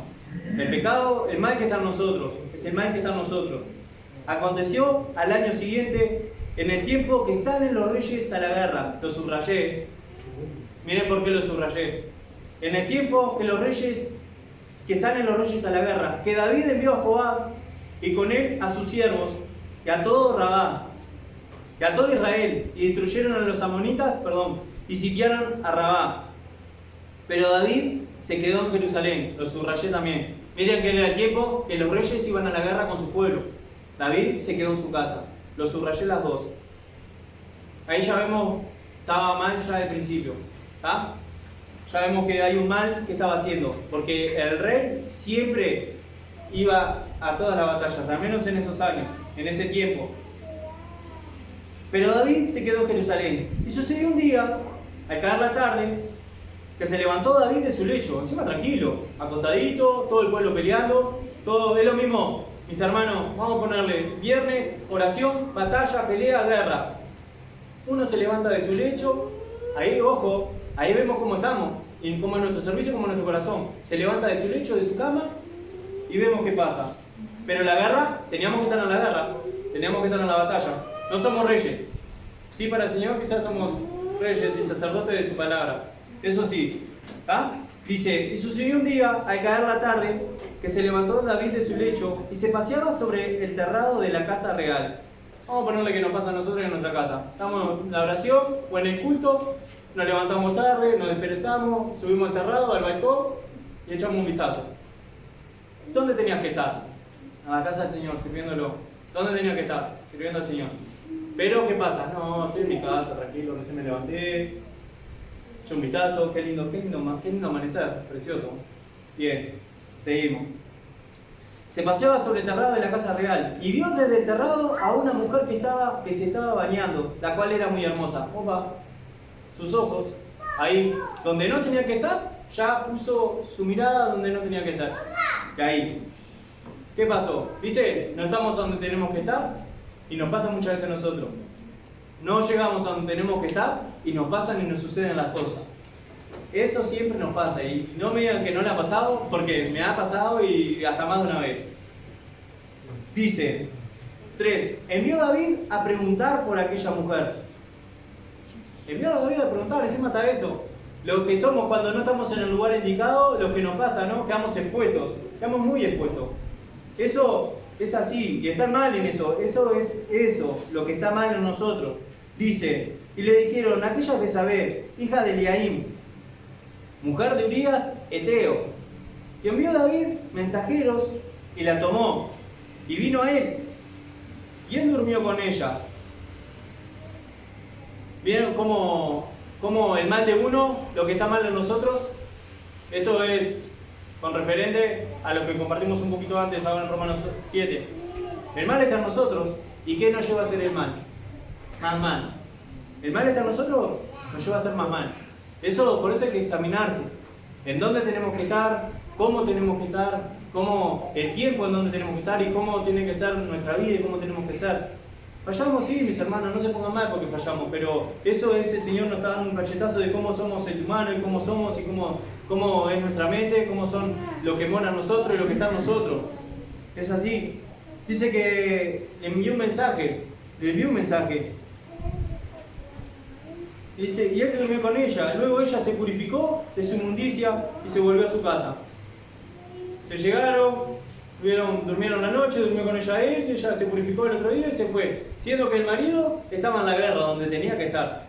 El pecado, el mal que está en nosotros, es el mal que está en nosotros. Aconteció al año siguiente, en el tiempo que salen los reyes a la guerra. Lo subrayé. Miren por qué lo subrayé. En el tiempo que salen los reyes a la guerra, que David envió a Joab y con él a sus siervos y a todo Rabá y a todo Israel, y destruyeron a los amonitas, y sitiaron a Rabá. Pero David se quedó en Jerusalén, lo subrayé también. Miren que era el tiempo que los reyes iban a la guerra con su pueblo. David se quedó en su casa, lo subrayé las dos. Ahí ya vemos, estaba mal ya de principio, ¿está? Ya vemos que hay un mal que estaba haciendo, porque el rey siempre iba a todas las batallas, al menos en esos años, en ese tiempo. Pero David se quedó en Jerusalén. Y sucedió un día, al caer la tarde, que se levantó David de su lecho, encima tranquilo, acostadito, todo el pueblo peleando, todo es lo mismo. Mis hermanos, vamos a ponerle viernes, oración, batalla, pelea, guerra. Uno se levanta de su lecho, ahí, ojo, ahí vemos cómo estamos, y cómo es nuestro servicio, cómo es nuestro corazón. Se levanta de su lecho, de su cama, y vemos qué pasa. Pero la guerra, teníamos que estar en la guerra, teníamos que estar en la batalla. No somos reyes. Sí, para el Señor quizás somos reyes y sacerdotes de su palabra. Eso sí. ¿Ah? Dice, y sucedió un día, al caer la tarde, que se levantó David de su lecho y se paseaba sobre el terrado de la casa real. Vamos a ponerle que nos pasa a nosotros en nuestra casa. Estamos en la oración o en el culto nos levantamos tarde, nos desperezamos, subimos al terrado, al balcón y echamos un vistazo. ¿Dónde tenías que estar? A la casa del Señor, sirviéndolo. ¿Dónde tenías que estar? Sirviendo al Señor. Pero, ¿qué pasa? No, estoy en mi casa, tranquilo, recién me levanté. Eché un vistazo, qué lindo amanecer, precioso. Bien, seguimos. Se paseaba sobre el terrado de la casa real y vio desde el terrado a una mujer que se estaba bañando, la cual era muy hermosa. Opa, sus ojos, ahí donde no tenía que estar, ya puso su mirada donde no tenía que estar. Y ahí, ¿qué pasó? ¿Viste? No estamos donde tenemos que estar y nos pasa muchas veces a nosotros. No llegamos a donde tenemos que estar y nos pasan y nos suceden las cosas. Eso siempre nos pasa y no me digan que no le ha pasado porque me ha pasado y hasta más de una vez. Dice 3. Envió David a preguntar por aquella mujer. Envió a David a preguntar, encima está eso. Lo que somos cuando no estamos en el lugar indicado, lo que nos pasa, ¿no? Quedamos expuestos, quedamos muy expuestos. Eso es así y está mal en eso. Eso es eso, lo que está mal en nosotros. Dice, y le dijeron, aquella Jezabel, hija de Eliaim, mujer de Urías, Eteo. Y envió David mensajeros y la tomó. Y vino a él. Y él durmió con ella. ¿Vieron cómo el mal de uno, lo que está mal en nosotros? Esto es con referente a lo que compartimos un poquito antes, ahora en Romanos 7. El mal está en nosotros. ¿Y qué nos lleva a hacer el mal? Más mal. El mal está en nosotros, nos lleva a hacer más mal. Por eso hay que examinarse. En dónde tenemos que estar, cómo tenemos que estar, cómo el tiempo en donde tenemos que estar y cómo tiene que ser nuestra vida y cómo tenemos que ser. Fallamos, sí, mis hermanos, no se pongan mal porque fallamos, pero eso es, el Señor nos está dando un cachetazo de cómo somos el humano y cómo somos y cómo es nuestra mente, cómo son lo que mora en nosotros y lo que está en nosotros. Es así. Dice que le envió un mensaje. Dice, y él durmió con ella. Luego ella se purificó de su inmundicia y se volvió a su casa. Se llegaron, durmieron la noche, durmió con ella ella se purificó el otro día y se fue. Siendo que el marido estaba en la guerra donde tenía que estar.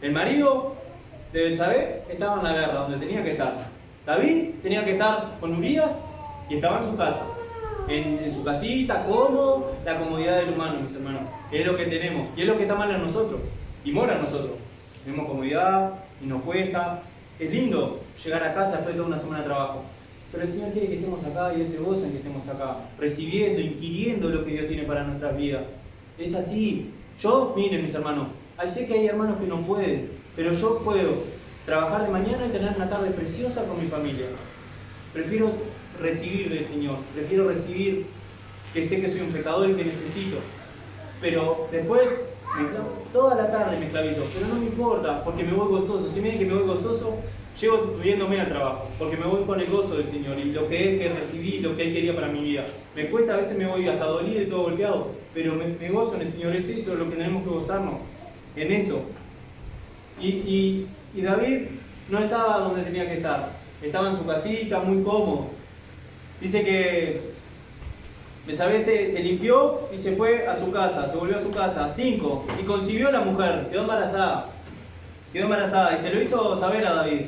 El marido de Betsabé estaba en la guerra donde tenía que estar. David tenía que estar con Urías y estaba en su casa. En su casita, como la comodidad del humano, mis hermanos. Es lo que tenemos y es lo que está mal en nosotros y mora en nosotros. Tenemos comodidad y nos cuesta. Es lindo llegar a casa después de toda una semana de trabajo. Pero el Señor quiere que estemos acá y Él se goza en que estemos acá, recibiendo, inquiriendo lo que Dios tiene para nuestras vidas. Es así. Miren mis hermanos, sé que hay hermanos que no pueden, pero yo puedo trabajar de mañana y tener una tarde preciosa con mi familia. Prefiero recibir del Señor, prefiero recibir que sé que soy un pecador y que necesito. Pero después, toda la tarde me esclavizo, pero no me importa, porque me voy gozoso. Si me dicen que me voy gozoso, llego viéndome al trabajo, porque me voy con el gozo del Señor y lo que es que recibí, lo que Él quería para mi vida. Me cuesta, a veces me voy hasta dolido y todo golpeado, pero me gozo en el Señor. Es eso lo que tenemos que gozarnos, en eso. Y David no estaba donde tenía que estar, estaba en su casita, muy cómodo. Dice que Betsabé se limpió y se fue a su casa, se volvió a su casa. 5. Y concibió la mujer, quedó embarazada y se lo hizo saber a David.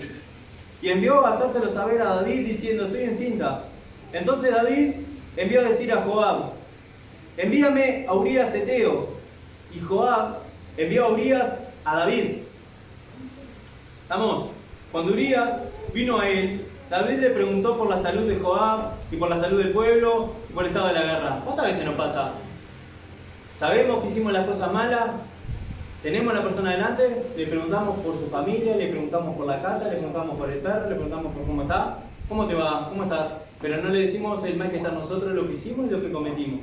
Y envió a hacérselo saber a David diciendo, estoy encinta. Entonces David envió a decir a Joab, envíame a Urías Eteo. Y Joab envió a Urías a David. Vamos, cuando Urías vino a él, David le preguntó por la salud de Joab y por la salud del pueblo y por el estado de la guerra. ¿Cuántas veces nos pasa? Sabemos que hicimos las cosas malas, tenemos a la persona delante, le preguntamos por su familia, le preguntamos por la casa, le preguntamos por el perro, le preguntamos por cómo está, cómo te va, cómo estás, pero no le decimos el mal que está en nosotros, lo que hicimos y lo que cometimos.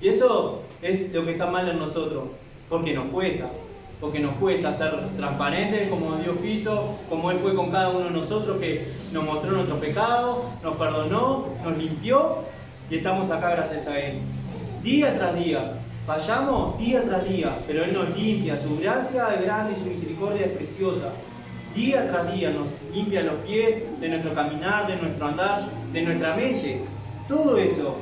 Y eso es lo que está mal en nosotros, porque nos cuesta ser transparentes como Dios quiso, como Él fue con cada uno de nosotros, que nos mostró nuestros pecados, nos perdonó, nos limpió y estamos acá gracias a Él. Día tras día, fallamos día tras día, pero Él nos limpia, su gracia es grande y su misericordia es preciosa. Día tras día nos limpia los pies de nuestro caminar, de nuestro andar, de nuestra mente, todo eso.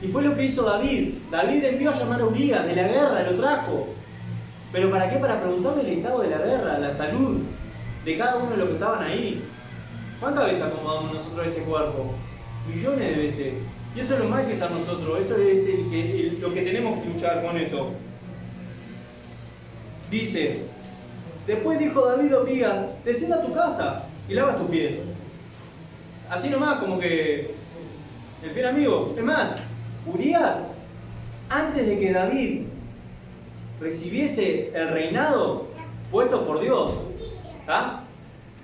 Y fue lo que hizo David. David envió a llamar a Urías de la guerra, lo trajo. ¿Pero para qué? Para preguntarle el estado de la guerra, la salud de cada uno de los que estaban ahí. ¿Cuántas veces acomodamos nosotros ese cuerpo? Millones de veces. Y eso es lo mal que está en nosotros, eso es lo que tenemos que luchar con eso. Dice, después dijo David a Urías, desciende a tu casa y lava tus pies. Así nomás, como que el fiel amigo. Es más, Urías, antes de que David recibiese el reinado puesto por Dios, ¿tá?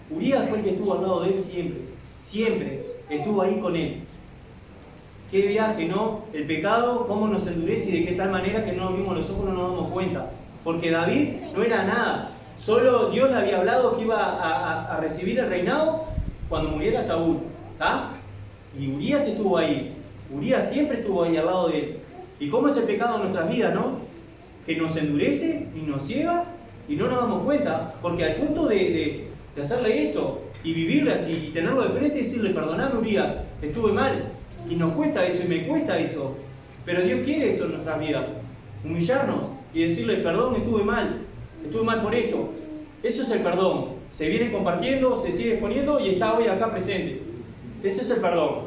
Urías fue el que estuvo al lado de él siempre, siempre estuvo ahí con él. Qué viaje, ¿no? El pecado, cómo nos endurece y de qué tal manera que no abrimos los ojos, no nos damos cuenta. Porque David no era nada, solo Dios le había hablado que iba a recibir el reinado cuando muriera Saúl, ¿tá? Y Urías estuvo ahí, Urías siempre estuvo ahí al lado de él. ¿Y cómo es el pecado en nuestras vidas, no? Que nos endurece y nos ciega y no nos damos cuenta, porque al punto de hacerle esto y vivirle así y tenerlo de frente y decirle, perdoname Urías, estuve mal, y nos cuesta eso y me cuesta eso, pero Dios quiere eso en nuestras vidas, humillarnos y decirle, perdón, estuve mal por esto. Eso es el perdón, se viene compartiendo, se sigue exponiendo y está hoy acá presente. Ese es el perdón,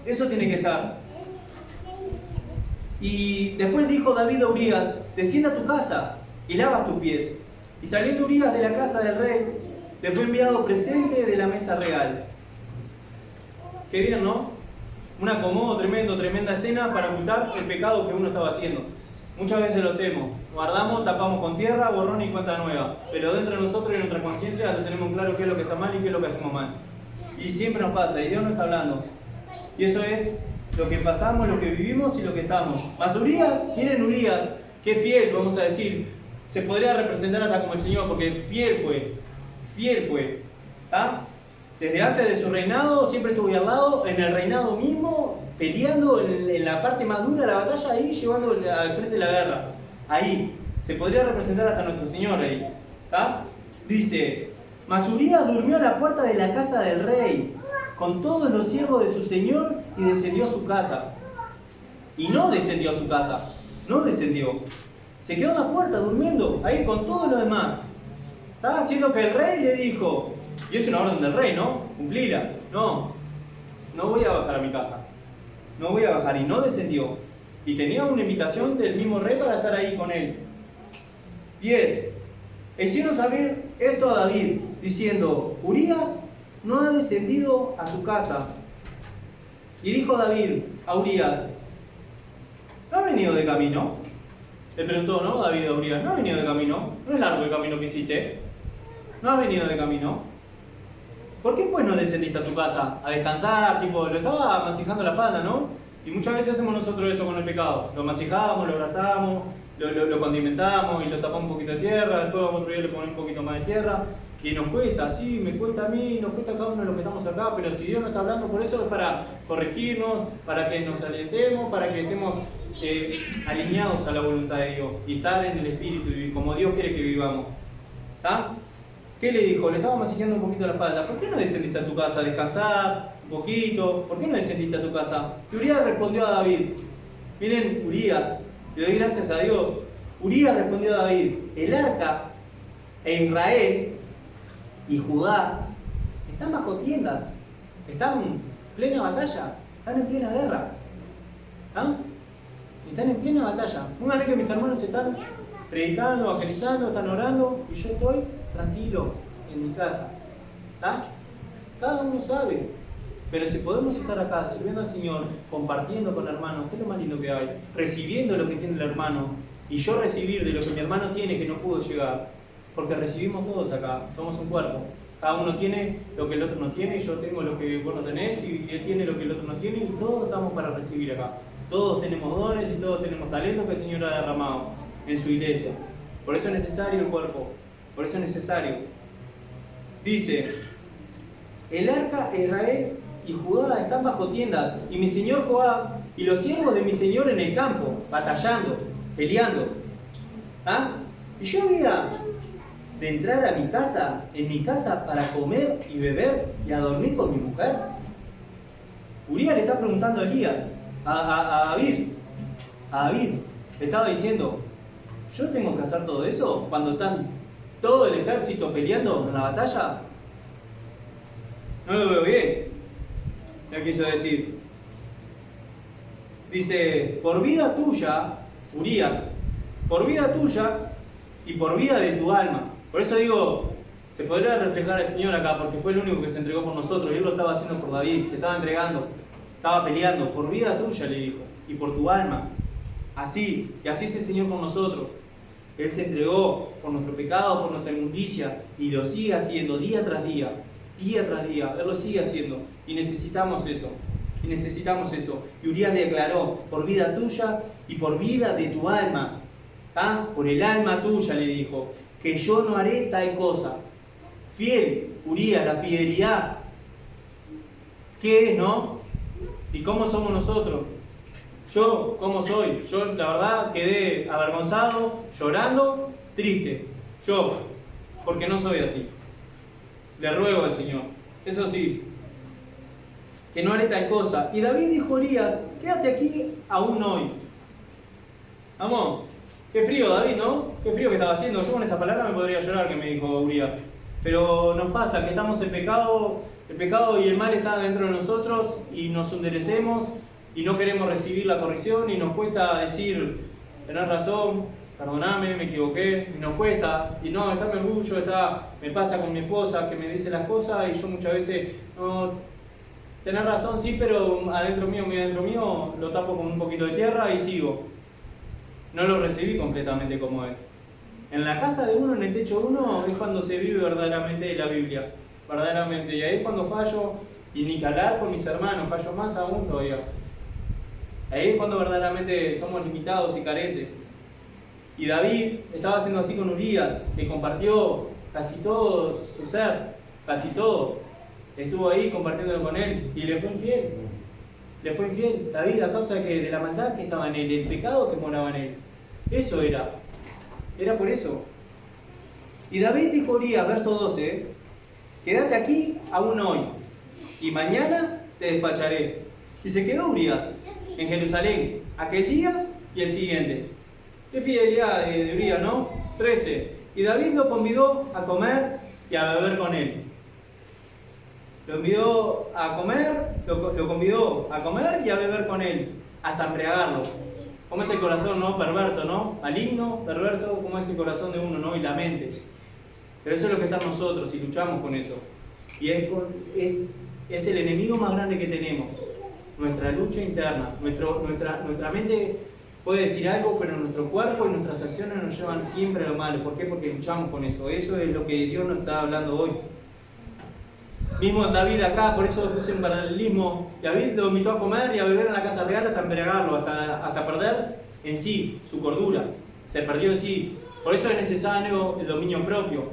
eso tiene que estar. Y después dijo David a Urías, desciende a tu casa y lava tus pies. Y saliendo Urías de la casa del rey, le fue enviado presente de la mesa real. Qué bien, ¿no? Un acomodo tremendo, tremenda escena para ocultar el pecado que uno estaba haciendo. Muchas veces lo hacemos, guardamos, tapamos con tierra, borrón y cuenta nueva. Pero dentro de nosotros y en nuestra conciencia lo tenemos claro qué es lo que está mal y qué es lo que hacemos mal. Y siempre nos pasa, y Dios nos está hablando. Y eso es lo que pasamos, lo que vivimos y lo que estamos. Mas Urías, miren Urías, qué fiel, vamos a decir. Se podría representar hasta como el Señor, porque fiel fue. ¿Tá? Desde antes de su reinado siempre estuvo al lado, en el reinado mismo, peleando en la parte más dura de la batalla, ahí llevando al frente de la guerra. Ahí, se podría representar hasta nuestro Señor ahí. ¿Tá? Dice, mas Urías durmió a la puerta de la casa del rey, con todos los siervos de su señor, y descendió a su casa. Y no descendió a su casa, no descendió. Se quedó en la puerta durmiendo, ahí con todos los demás. Estaba haciendo que el rey le dijo, y es una orden del rey, ¿no? Cumplila. No voy a bajar a mi casa. No voy a bajar. Y no descendió. Y tenía una invitación del mismo rey para estar ahí con él. 10. Hicieron saber esto a David, diciendo, Urías no ha descendido a su casa. Y dijo David a Urías, ¿no ha venido de camino? Le preguntó, ¿no? David a Urías, ¿no ha venido de camino? ¿No es largo el camino que hiciste? ¿No ha venido de camino? ¿Por qué pues no descendiste a tu casa a descansar? Tipo, lo estaba masijando la espalda, ¿no? Y muchas veces hacemos nosotros eso con el pecado. Lo masijamos, lo abrazamos, lo condimentamos y lo tapamos un poquito de tierra, después otro día le ponemos un poquito más de tierra. Y nos cuesta, sí, me cuesta a mí, nos cuesta a cada uno de los que estamos acá, pero si Dios nos está hablando, por eso es para corregirnos, para que nos alientemos, para que estemos alineados a la voluntad de Dios y estar en el Espíritu y como Dios quiere que vivamos. ¿Está? ¿Qué le dijo? Le estaba masajeando un poquito la espalda. ¿Por qué no descendiste a tu casa a descansar un poquito? ¿Por qué no descendiste a tu casa? Y Urías respondió a David. Miren, Urías, le doy gracias a Dios. Urías respondió a David, el arca e Israel y Judá están bajo tiendas, están en plena batalla, están en plena guerra. ¿Ah? Están en plena batalla. Una vez que mis hermanos están predicando, evangelizando, están orando y yo estoy tranquilo en mi casa. ¿Tá? Cada uno sabe. Pero si podemos estar acá sirviendo al Señor, compartiendo con hermanos, ¿qué es lo más lindo que hay? Recibiendo lo que tiene el hermano y yo recibir de lo que mi hermano tiene que no pudo llegar. Porque recibimos todos acá, somos un cuerpo. Cada uno tiene lo que el otro no tiene y yo tengo lo que vos no tenés y él tiene lo que el otro no tiene y todos estamos para recibir acá. Todos tenemos dones y todos tenemos talentos que el Señor ha derramado en su iglesia. Por eso es necesario el cuerpo, por eso es necesario. Dice, el arca de Israel y Judá están bajo tiendas y mi señor Joab y los siervos de mi señor en el campo, batallando, peleando. ¿Ah? Y yo había de entrar a mi casa, en mi casa para comer y beber y a dormir con mi mujer. Urías le está preguntando a Elías, a David, le estaba diciendo, ¿yo tengo que hacer todo eso cuando están todo el ejército peleando en la batalla? No lo veo bien. No quiso decir. Dice, por vida tuya, Urías, por vida tuya y por vida de tu alma. Por eso digo, se podría reflejar al Señor acá, porque fue el único que se entregó por nosotros, y Él lo estaba haciendo por David, se estaba entregando, estaba peleando, por vida tuya le dijo, y por tu alma. Así, y así es el Señor con nosotros. Él se entregó por nuestro pecado, por nuestra inmundicia, y lo sigue haciendo día tras día, Él lo sigue haciendo, y necesitamos eso. Y Urías le declaró, por vida tuya y por vida de tu alma, ¿ah? Por el alma tuya le dijo, que yo no haré tal cosa. Fiel, Urías, la fidelidad. ¿Qué es, no? ¿Y cómo somos nosotros? Yo, ¿cómo soy? Yo, la verdad, quedé avergonzado, llorando, triste. Yo, porque no soy así. Le ruego al Señor. Eso sí, que no haré tal cosa. Y David dijo a Urías, quédate aquí aún hoy. Vamos, qué frío David, ¿no? Qué frío que estaba haciendo. Yo con esa palabra me podría llorar, que me dijo Urías. Pero nos pasa que estamos en pecado, el pecado y el mal está dentro de nosotros y nos enderecemos y no queremos recibir la corrección y nos cuesta decir, tenés razón, perdoname, me equivoqué, y nos cuesta, y no, está mi orgullo, me pasa con mi esposa que me dice las cosas y yo muchas veces, no, tenés razón, sí, pero adentro mío, lo tapo con un poquito de tierra y sigo. No lo recibí completamente como es. En la casa de uno, en el techo de uno, es cuando se vive verdaderamente la Biblia, verdaderamente, y ahí es cuando fallo, y ni que hablar con mis hermanos, fallo más aún todavía. Ahí es cuando verdaderamente somos limitados y carentes. Y David estaba haciendo así con Urías, que compartió casi todo su ser, casi todo. Estuvo ahí compartiéndolo con él y le fue infiel. Le fue infiel David a causa de la maldad que estaba en él, el pecado que moraba en él. Eso era. Era por eso. Y David dijo a Urías, verso 12, quédate aquí aún hoy, y mañana te despacharé. Y se quedó Urías en Jerusalén aquel día y el siguiente. Qué fidelidad de Urías, ¿no? 13. Y David lo convidó a comer y a beber con él. Lo convidó a comer y a beber con él, hasta embriagarlo. Como es el corazón, ¿no? Perverso, ¿no? Maligno, perverso, como es el corazón de uno, ¿no? Y la mente. Pero eso es lo que está en nosotros y luchamos con eso. Y es el enemigo más grande que tenemos. Nuestra lucha interna. Nuestra mente puede decir algo, pero nuestro cuerpo y nuestras acciones nos llevan siempre a lo malo. ¿Por qué? Porque luchamos con eso. Eso es lo que Dios nos está hablando hoy. Mismo David acá, por eso puse un paralelismo. David lo invitó a comer y a beber en la casa real hasta embriagarlo, hasta perder en sí su cordura. Se perdió en sí. Por eso es necesario el dominio propio,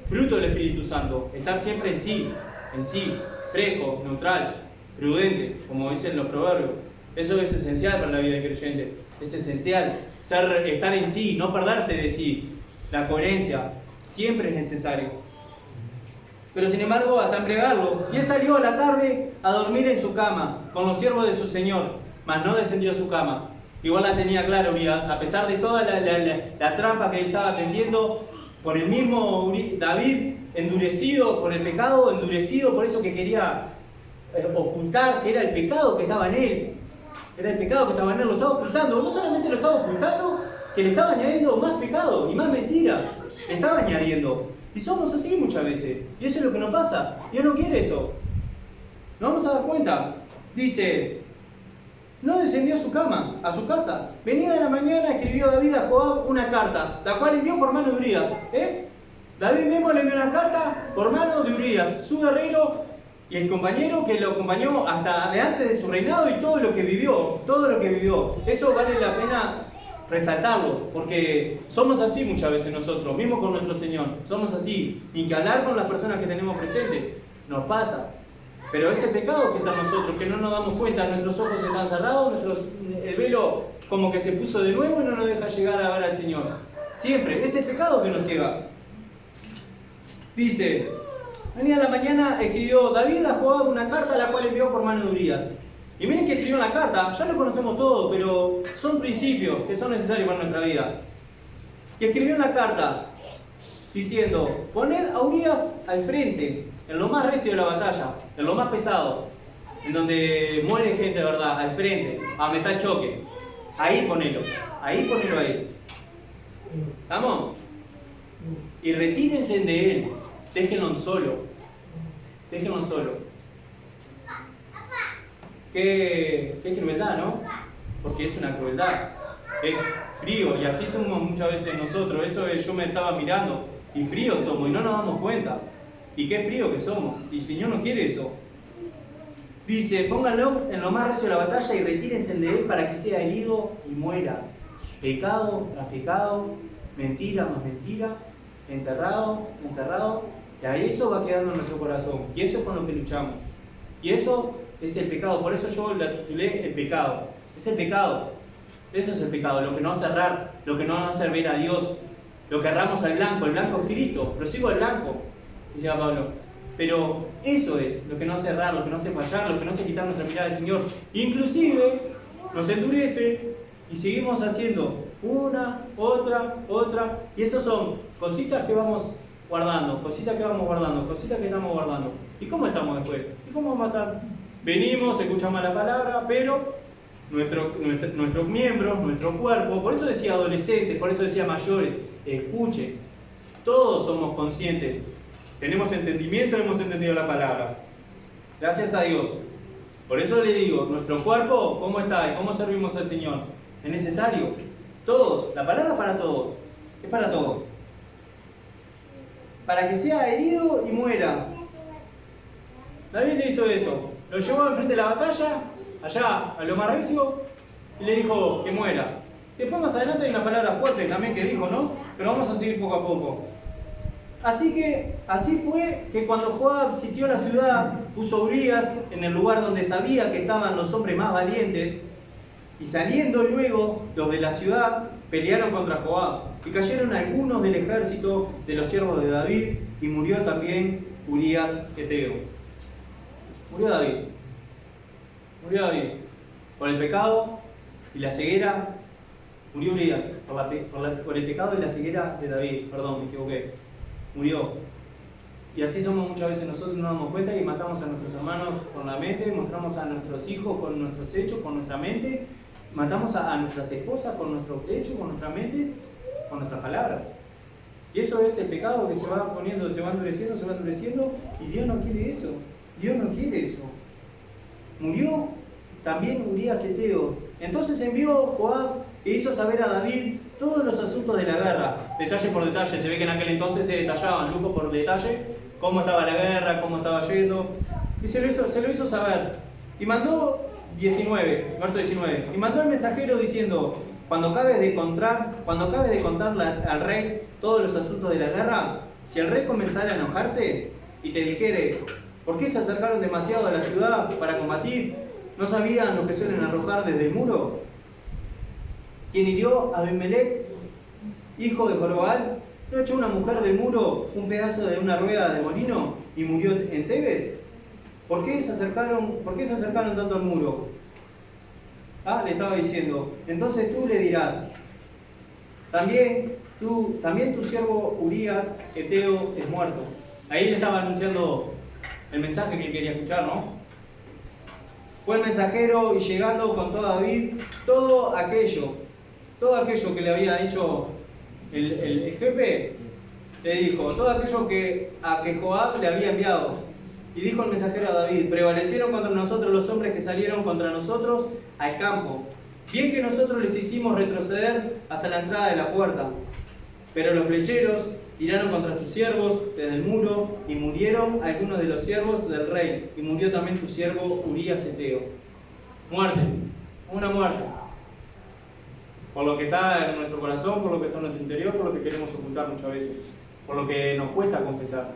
fruto del Espíritu Santo. Estar siempre en sí, fresco, neutral, prudente, como dicen los proverbios. Eso es esencial para la vida del creyente. Es esencial estar en sí, no perderse de sí. La coherencia siempre es necesario. Pero sin embargo, hasta embriagarlo. Y él salió a la tarde a dormir en su cama, con los siervos de su señor, mas no descendió a su cama. Igual la tenía clara Urías, a pesar de toda la trampa que él estaba tendiendo, por el mismo David, endurecido por el pecado, endurecido por eso que quería ocultar, que era el pecado que estaba en él. Era el pecado que estaba en él, lo estaba ocultando. No solamente lo estaba ocultando, que le estaba añadiendo más pecado y más mentira. Le estaba añadiendo. Y somos así muchas veces. Y eso es lo que nos pasa. Dios no quiere eso. Nos vamos a dar cuenta. Dice, no descendió a su cama, a su casa. Venida de la mañana escribió David a Joab una carta, la cual envió por mano de Urías. David mismo le envió una carta por mano de Urías, su guerrero y el compañero que lo acompañó hasta de antes de su reinado y todo lo que vivió. Eso vale la pena resaltarlo, porque somos así muchas veces nosotros, mismo con nuestro Señor, somos así, ni que hablar con las personas que tenemos presentes, nos pasa, pero ese pecado que está en nosotros, que no nos damos cuenta, nuestros ojos están cerrados, el velo como que se puso de nuevo y no nos deja llegar a ver al Señor, siempre, ese pecado que nos ciega. Dice, venía a la mañana, escribió David a Joab una carta, la cual envió por mano de Urías. Y miren que escribió en la carta, ya lo conocemos todo, pero son principios que son necesarios para nuestra vida. y escribió una carta diciendo: poned a Urías al frente, en lo más recio de la batalla, en lo más pesado, en donde muere gente, ¿verdad? Al frente, a donde está el choque. Ahí ponelo ahí. ¿Estamos? Y retírense de él, déjenlo solo. Qué crueldad, ¿no? Porque es una crueldad. Es frío, y así somos muchas veces nosotros. Eso yo me estaba mirando, y fríos somos, y no nos damos cuenta. Y qué frío que somos, y el Señor no quiere eso. Dice: pónganlo en lo más recio de la batalla y retírense de él para que sea herido y muera. Pecado tras pecado, mentira más mentira, enterrado, y a eso va quedando en nuestro corazón. Y eso es con lo que luchamos. Y eso es el pecado. Por eso yo la titulé el pecado. Es el pecado. Eso es el pecado. Lo que nos hace errar, lo que nos hace servir a Dios. Lo que erramos al blanco. El blanco es Cristo. Prosigo al blanco, decía Pablo. Pero eso es lo que nos hace errar, lo que nos hace fallar, lo que nos hace quitar nuestra mirada del Señor. Inclusive nos endurece y seguimos haciendo una, otra. Y eso son cositas que vamos guardando, cositas que estamos guardando. ¿Y cómo estamos después? ¿Y cómo vamos a estar? Venimos, escuchamos la palabra, pero nuestros miembros, nuestro cuerpo, por eso decía adolescentes, por eso decía mayores, escuchen. Todos somos conscientes. Tenemos entendimiento, hemos entendido la palabra. Gracias a Dios. Por eso le digo, nuestro cuerpo, ¿cómo está? ¿Y cómo servimos al Señor? Es necesario. Todos. La palabra para todos. Es para todos. Para que sea herido y muera. David le hizo eso. Lo llevó al frente de la batalla, allá a lo más recio, y le dijo que muera. Después más adelante hay una palabra fuerte también que dijo, ¿no? Pero vamos a seguir poco a poco. Así fue que cuando Joab sitió la ciudad, puso a Urías en el lugar donde sabía que estaban los hombres más valientes, y saliendo luego los de la ciudad, pelearon contra Joab, y cayeron algunos del ejército de los siervos de David, y murió también Urías Eteo. Murió David. Por el pecado y la ceguera, murió Urías, por el pecado y la ceguera de David, perdón, me equivoqué. Murió. Y así somos muchas veces nosotros, no nos damos cuenta y matamos a nuestros hermanos con la mente, mostramos a nuestros hijos con nuestros hechos, con nuestra mente, matamos a nuestras esposas con nuestro hecho, con nuestra mente, con nuestras palabras. Y eso es el pecado que se va poniendo, se va endureciendo, y Dios no quiere eso. Murió también Urías Eteo. Entonces envió Joab e hizo saber a David todos los asuntos de la guerra, detalle por detalle. Se ve que en aquel entonces se detallaban, lujo por detalle, cómo estaba la guerra, cómo estaba yendo. Y se lo hizo saber. Y mandó verso 19. Y mandó al mensajero diciendo: cuando acabes de contar al rey todos los asuntos de la guerra, si el rey comenzara a enojarse y te dijere: ¿por qué se acercaron demasiado a la ciudad para combatir? ¿No sabían lo que suelen arrojar desde el muro? Quien hirió a Abimelech, hijo de Jorobal, ¿no echó una mujer del muro un pedazo de una rueda de molino y murió en Tebes? ¿Por qué se acercaron tanto al muro? Le estaba diciendo. Entonces tú le dirás: también tu siervo Urías Eteo es muerto. Ahí le estaba anunciando el mensaje que él quería escuchar, ¿no? Fue el mensajero y llegando contó a David todo aquello que le había dicho el jefe, le dijo todo aquello a que Joab le había enviado. Y dijo el mensajero a David: prevalecieron contra nosotros los hombres que salieron contra nosotros al campo. Bien que nosotros les hicimos retroceder hasta la entrada de la puerta. Pero los flecheros tiraron contra tus siervos desde el muro, y murieron algunos de los siervos del rey, y murió también tu siervo Urías Eteo. Muerte, una muerte. Por lo que está en nuestro corazón, por lo que está en nuestro interior, por lo que queremos ocultar muchas veces, por lo que nos cuesta confesar.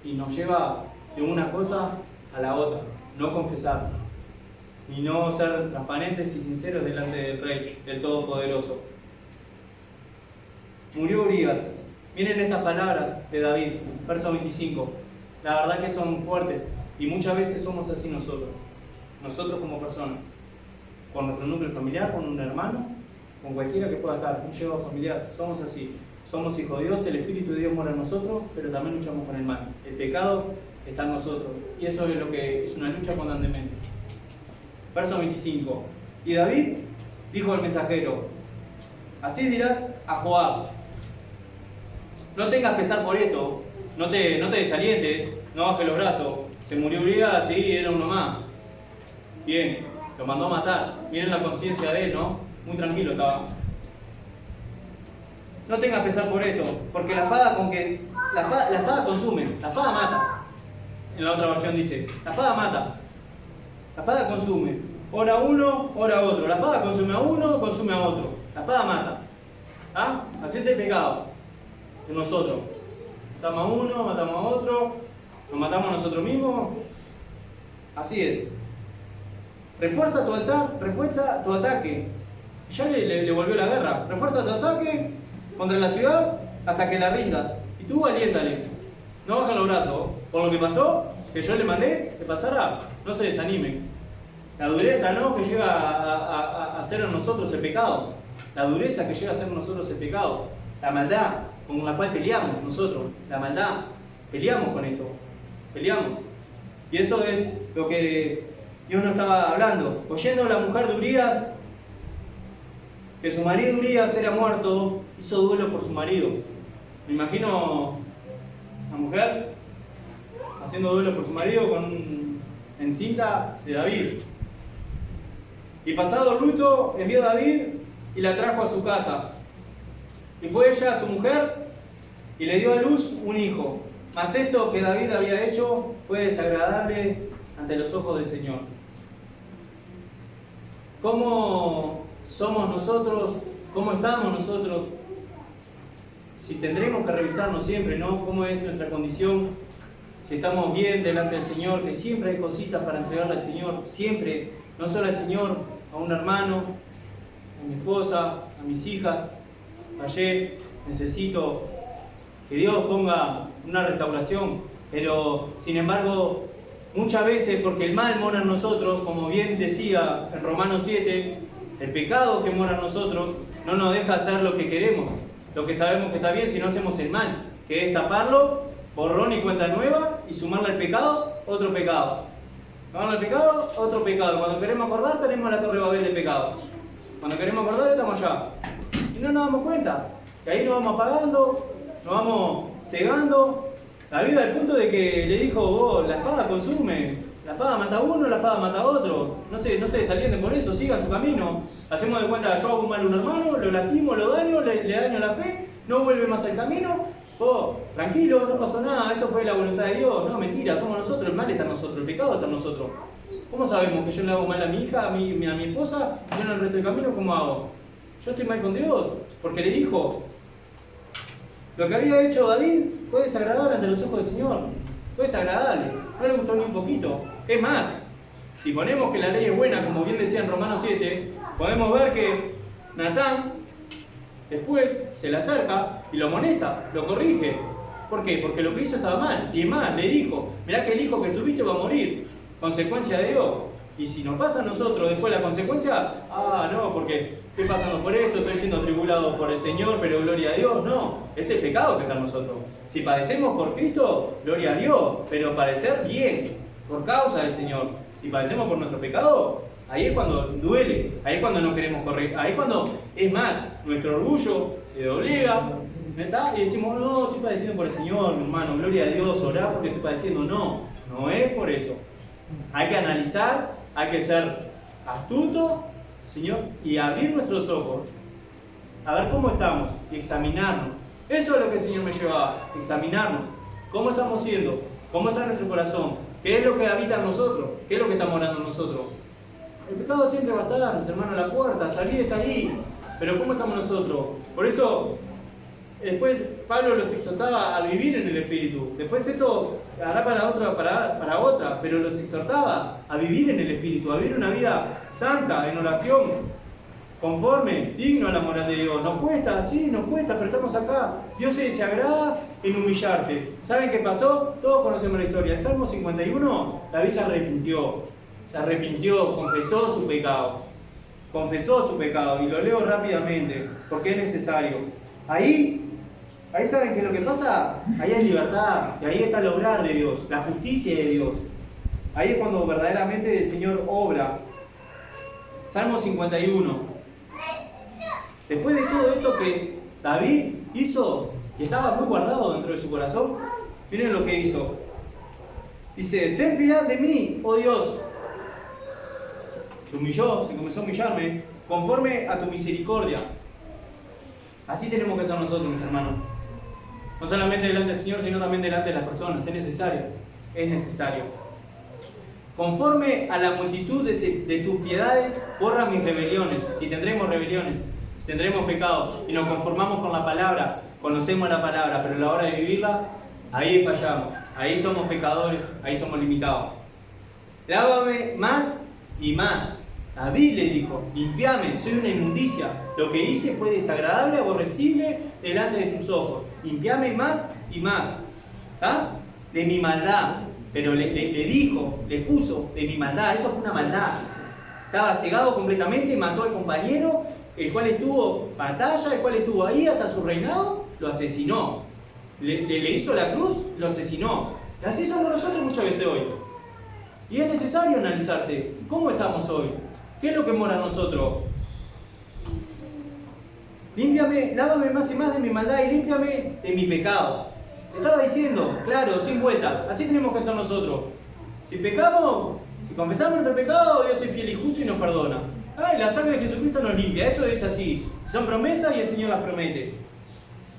Y nos lleva de una cosa a la otra, no confesar, y no ser transparentes y sinceros delante del Rey, del Todopoderoso. Murió Urías. Miren estas palabras de David, verso 25. La verdad que son fuertes, y muchas veces somos así nosotros como personas, con nuestro núcleo familiar, con un hermano, con cualquiera que pueda estar, un llevado familiar, somos así. Somos hijos de Dios, el Espíritu de Dios mora en nosotros, pero también luchamos con el mal. El pecado está en nosotros. Y eso es lo que es una lucha constantemente. Verso 25. Y David dijo al mensajero: así dirás a Joab: no tengas pesar por esto, no te desalientes, no bajes los brazos. Se murió Urias, sí, era uno más. Bien, lo mandó a matar. Miren la conciencia de él, ¿no? Muy tranquilo estaba. No tengas pesar por esto, porque la espada consume, la espada mata. En la otra versión dice: la espada mata, la espada consume. Ora uno, ora otro. La espada consume a uno, consume a otro. La espada mata. ¿Ah? Así es el pecado de nosotros. Matamos a uno, matamos a otro, nos matamos a nosotros mismos. Así es. Refuerza tu altar, refuerza tu ataque. Ya le volvió la guerra. Refuerza tu ataque contra la ciudad hasta que la rindas. Y tú aliéntale. No baja los brazos. Por lo que pasó, que yo le mandé que pasara, no se desanimen. La dureza, ¿no?, que llega a hacer en nosotros el pecado. La dureza que llega a hacer en nosotros el pecado. La maldad con la cual peleamos nosotros. La maldad. Peleamos con esto. Peleamos. Y eso es lo que Dios nos estaba hablando. Oyendo la mujer de Urias que su marido Urias era muerto, hizo duelo por su marido. Me imagino a la mujer haciendo duelo por su marido en cinta de David. Y pasado el luto, envió a David y la trajo a su casa. Y fue ella su mujer y le dio a luz un hijo. Mas esto que David había hecho fue desagradable ante los ojos del Señor. ¿Cómo somos nosotros? ¿Cómo estamos nosotros? Si tendremos que revisarnos siempre, ¿no? ¿Cómo es nuestra condición? Si estamos bien delante del Señor, que siempre hay cositas para entregarle al Señor, siempre, no solo al Señor, a un hermano, a mi esposa, a mis hijas. Ayer necesito que Dios ponga una restauración, pero sin embargo, muchas veces, porque el mal mora en nosotros, como bien decía en Romanos 7, el pecado que mora en nosotros no nos deja hacer lo que queremos, lo que sabemos que está bien, si no hacemos el mal, que es taparlo, borrón y cuenta nueva, y sumarle al pecado, otro pecado. Sumarle al pecado, otro pecado. Cuando queremos acordar, tenemos la torre Babel de pecado. Cuando queremos acordar, estamos allá. Y no nos damos cuenta. Y ahí nos vamos apagando, nos vamos cegando. La vida al punto de que le dijo: oh, la espada consume, la espada mata a uno, la espada mata a otro. No se desalienten por eso, sigan su camino. Hacemos de cuenta: yo hago un mal a un hermano, lo lastimo, lo daño, le daño la fe, no vuelve más al camino. Oh, tranquilo, no pasó nada, eso fue la voluntad de Dios. No, mentira, somos nosotros, el mal está en nosotros, el pecado está en nosotros. ¿Cómo sabemos que yo le hago mal a mi hija, a mi esposa, y yo en el resto del camino cómo hago? Yo estoy mal con Dios, porque le dijo: lo que había hecho David fue desagradable ante los ojos del Señor. Fue desagradable, no le gustó ni un poquito. Es más, si ponemos que la ley es buena, como bien decía en Romanos 7, podemos ver que Natán después se le acerca y lo amonesta, lo corrige. ¿Por qué? Porque lo que hizo estaba mal. Y más, le dijo: mirá que el hijo que tuviste va a morir, consecuencia de Dios. Y si nos pasa a nosotros después la consecuencia, no, porque estoy pasando por esto, estoy siendo atribulado por el Señor, pero gloria a Dios. No, es el pecado que está en nosotros. Si padecemos por Cristo, gloria a Dios, pero padecer bien, por causa del Señor. Si padecemos por nuestro pecado, ahí es cuando duele, ahí es cuando no queremos correr, ahí es cuando, es más, nuestro orgullo se doblega, ¿verdad? Y decimos: no, estoy padeciendo por el Señor, mi hermano, gloria a Dios, orá porque estoy padeciendo. No, no es por eso. Hay que analizar, hay que ser astuto, Señor, y abrir nuestros ojos, a ver cómo estamos, y examinarnos. Eso es lo que el Señor me llevaba, examinarnos. ¿Cómo estamos siendo? ¿Cómo está nuestro corazón? ¿Qué es lo que habita en nosotros? ¿Qué es lo que está morando en nosotros? El pecado siempre va a estar, mis hermanos, a la puerta, salir está ahí. Pero ¿cómo estamos nosotros? Por eso, después Pablo los exhortaba a vivir en el Espíritu. Después eso hará para otra, pero los exhortaba a vivir en el Espíritu, a vivir una vida santa, en oración, conforme, digno a la moral de Dios. Nos cuesta, sí, nos cuesta, pero estamos acá. Dios se agrada en humillarse. ¿Saben qué pasó? Todos conocemos la historia. El Salmo 51, David se arrepintió, confesó su pecado. confesó su pecado, y lo leo rápidamente, porque es necesario. Ahí saben que lo que pasa, ahí hay libertad, y ahí está el obrar de Dios, la justicia de Dios. Ahí es cuando verdaderamente el Señor obra. Salmo 51. Después de todo esto que David hizo, y estaba muy guardado dentro de su corazón, miren lo que hizo. Dice, ten piedad de mí, oh Dios. Se humilló, se comenzó a humillarme, conforme a tu misericordia. Así tenemos que ser nosotros, mis hermanos. No solamente delante del Señor, sino también delante de las personas. Es necesario. Es necesario. Conforme a la multitud de tus piedades, borra mis rebeliones. Si tendremos rebeliones, si tendremos pecado, y nos conformamos con la palabra, conocemos la palabra, pero a la hora de vivirla, ahí fallamos. Ahí somos pecadores, ahí somos limitados. Lávame más y más. David le dijo, limpiame, soy una inmundicia. Lo que hice fue desagradable, aborrecible delante de tus ojos. Limpiame más y más. ¿Ah? De mi maldad. Pero le dijo, le puso de mi maldad. Eso fue una maldad. Estaba cegado completamente, mató al compañero, el cual estuvo batalla, el cual estuvo ahí hasta su reinado, lo asesinó. Le hizo la cruz, lo asesinó. Y así somos nosotros muchas veces hoy. Y es necesario analizarse. ¿Cómo estamos hoy? ¿Qué es lo que mora en nosotros? Límpiame, lávame más y más de mi maldad y límpiame de mi pecado. Te estaba diciendo, claro, sin vueltas. Así tenemos que ser nosotros. Si pecamos, si confesamos nuestro pecado, Dios es fiel y justo y nos perdona. Ay, la sangre de Jesucristo nos limpia. Eso es así. Son promesas y el Señor las promete.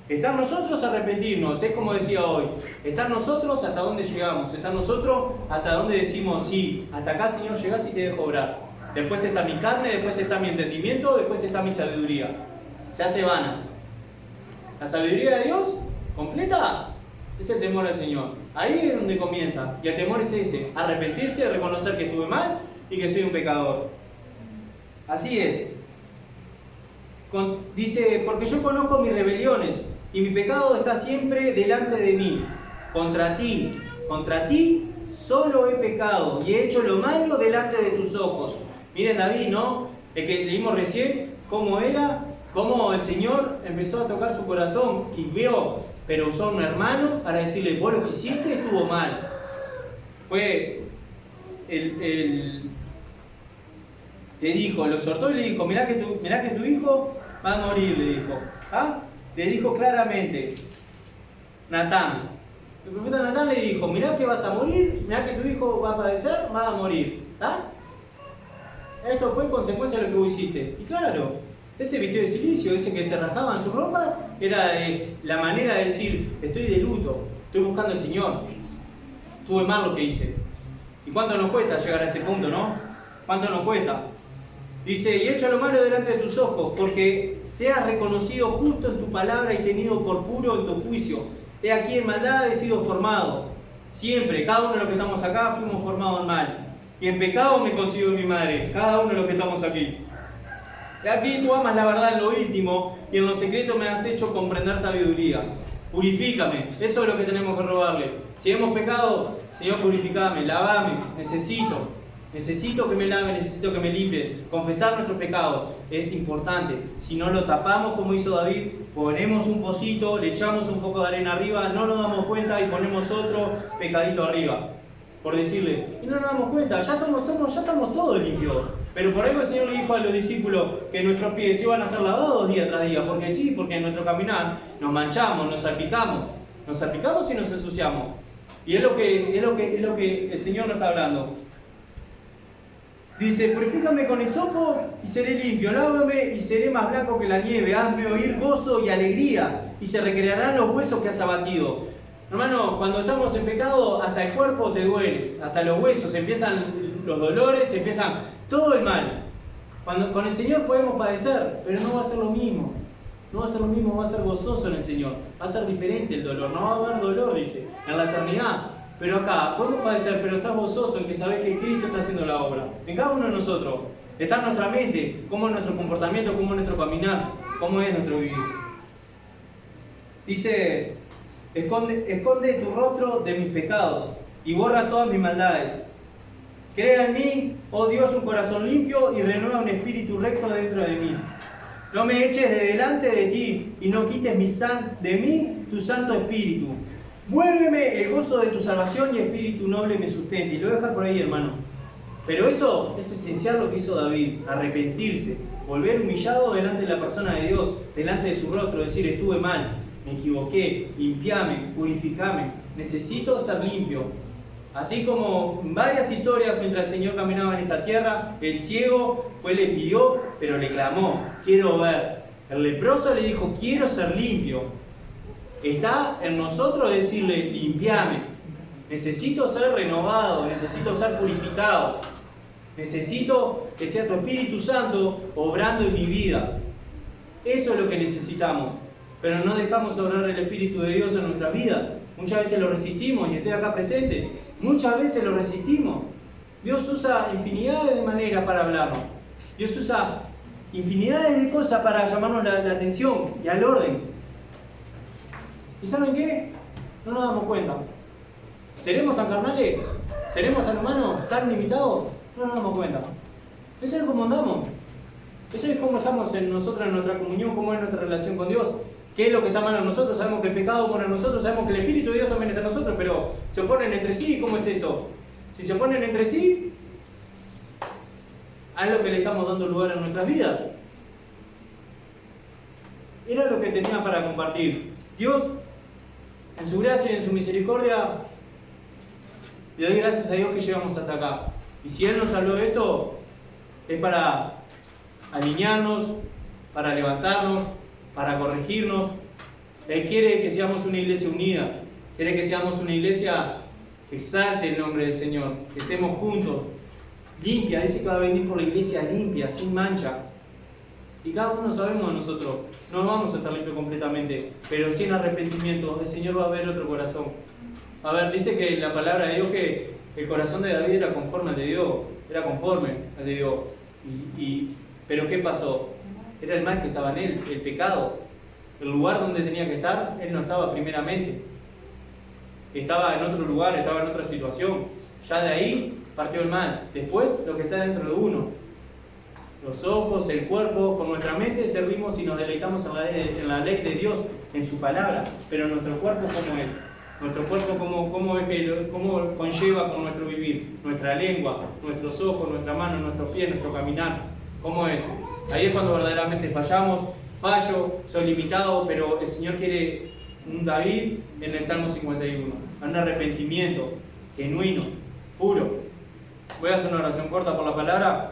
Estar nosotros a arrepentirnos, es como decía hoy. Estar nosotros hasta dónde llegamos. Estar nosotros hasta dónde decimos, sí, hasta acá, Señor, llegás y te dejo obrar. Después está mi carne, después está mi entendimiento, después está mi sabiduría. Se hace vana. La sabiduría de Dios, completa, es el temor al Señor. Ahí es donde comienza. Y el temor es ese, arrepentirse, reconocer que estuve mal y que soy un pecador. Así es. Dice, porque yo conozco mis rebeliones y mi pecado está siempre delante de mí. Contra ti solo he pecado y he hecho lo malo delante de tus ojos. Miren David, ¿no? El que leímos recién, cómo era, cómo el Señor empezó a tocar su corazón y vio, pero usó a un hermano para decirle, vos lo que hiciste estuvo mal. Fue le dijo, lo exhortó y le dijo, mirá que tu hijo va a morir, le dijo. ¿Ah? Le dijo claramente, Natán. El profeta Natán le dijo, mirá que vas a morir, mirá que tu hijo va a padecer, va a morir. ¿Ah? Esto fue consecuencia de lo que vos hiciste. Y claro, ese vestido de silicio, ese que se rasgaban sus ropas, era la manera de decir, estoy de luto, estoy buscando al Señor. Tuve mal lo que hice. ¿Y cuánto nos cuesta llegar a ese punto, no? ¿Cuánto nos cuesta? Dice, y he hecho lo malo delante de tus ojos, porque seas reconocido justo en tu palabra y tenido por puro en tu juicio. He aquí en maldad he sido formado. Siempre, cada uno de los que estamos acá fuimos formados en mal. Y en pecado me concibió mi madre, cada uno de los que estamos aquí. Y aquí tú amas la verdad en lo íntimo y en lo secreto me has hecho comprender sabiduría. Purifícame, eso es lo que tenemos que robarle. Si hemos pecado, Señor, purificame, lavame, necesito que me lave, necesito que me limpie. Confesar nuestros pecados es importante. Si no lo tapamos como hizo David, ponemos un pocito, le echamos un poco de arena arriba, no nos damos cuenta y ponemos otro pecadito arriba. Por decirle, y no nos damos cuenta, ya estamos todos limpios. Pero por ahí el Señor le dijo a los discípulos que nuestros pies iban a ser lavados día tras día, porque sí, porque en nuestro caminar nos manchamos, nos salpicamos y nos ensuciamos. Y es lo que el Señor nos está hablando. Dice, purifícame con hisopo y seré limpio, lávame y seré más blanco que la nieve, hazme oír gozo y alegría, y se recrearán los huesos que has abatido. Hermano, cuando estamos en pecado, hasta el cuerpo te duele, hasta los huesos, empiezan los dolores, empiezan todo el mal. Con el Señor podemos padecer, pero no va a ser lo mismo. No va a ser lo mismo, va a ser gozoso en el Señor. Va a ser diferente el dolor, no va a haber dolor, dice, en la eternidad. Pero acá, podemos padecer, pero estás gozoso en que sabes que Cristo está haciendo la obra. En cada uno de nosotros. Está en nuestra mente, cómo es nuestro comportamiento, cómo es nuestro caminar, cómo es nuestro vivir. Dice, esconde tu rostro de mis pecados y borra todas mis maldades. Crea en mí, oh Dios, un corazón limpio y renueva un espíritu recto dentro de mí. No me eches de delante de ti y no quites de mí tu santo espíritu. Vuélveme el gozo de tu salvación y espíritu noble me sustente. Y lo voy a dejar por ahí, hermano. Pero eso es esencial lo que hizo David, arrepentirse, volver humillado delante de la persona de Dios, delante de su rostro, decir: estuve mal, me equivoqué, limpiame, purificame, necesito ser limpio. Así como en varias historias mientras el Señor caminaba en esta tierra, el ciego le pidió, pero le clamó: quiero ver. El leproso le dijo: quiero ser limpio. Está en nosotros decirle: limpiame. Necesito ser renovado, necesito ser purificado. Necesito que sea tu Espíritu Santo obrando en mi vida. Eso es lo que necesitamos. Pero no dejamos obrar el Espíritu de Dios en nuestra vida. Muchas veces lo resistimos, y estoy acá presente. Muchas veces lo resistimos. Dios usa infinidades de maneras para hablarnos. Dios usa infinidades de cosas para llamarnos la atención y al orden. ¿Y saben qué? No nos damos cuenta. ¿Seremos tan carnales? ¿Seremos tan humanos? ¿Tan limitados? No nos damos cuenta. Eso es como andamos. Eso es como estamos nosotros en nuestra comunión, cómo es nuestra relación con Dios. ¿Qué es lo que está mal en nosotros? Sabemos que el pecado opone en nosotros, sabemos que el Espíritu de Dios también está en nosotros, pero se oponen entre sí. ¿Cómo es eso? Si se oponen entre sí, a lo que le estamos dando lugar en nuestras vidas. Era lo que tenía para compartir. Dios, en su gracia y en su misericordia, le doy gracias a Dios que llegamos hasta acá. Y si Él nos habló de esto, es para alinearnos, para levantarnos, para corregirnos. Él quiere que seamos una iglesia unida, quiere que seamos una iglesia que exalte el nombre del Señor, que estemos juntos, limpia. Dice que va a venir por la iglesia limpia, sin mancha. Y cada uno sabemos de nosotros, no vamos a estar limpios completamente, pero sin arrepentimiento, el Señor va a ver otro corazón. A ver, dice que la palabra de Dios que el corazón de David era conforme al de Dios, era conforme al de Dios. Pero ¿qué pasó? Era el mal que estaba en él, el pecado. El lugar donde tenía que estar, él no estaba primeramente. Estaba en otro lugar, estaba en otra situación. Ya de ahí partió el mal. Después, lo que está dentro de uno. Los ojos, el cuerpo, con nuestra mente servimos y nos deleitamos en la ley de Dios, en su palabra. Pero nuestro cuerpo, ¿cómo es? Nuestro cuerpo, ¿cómo conlleva con nuestro vivir? Nuestra lengua, nuestros ojos, nuestra mano, nuestros pies, nuestro caminar. ¿Cómo es? Ahí es cuando verdaderamente fallamos. Fallo, soy limitado, pero el Señor quiere un David en el Salmo 51. Un arrepentimiento genuino, puro. Voy a hacer una oración corta por la palabra.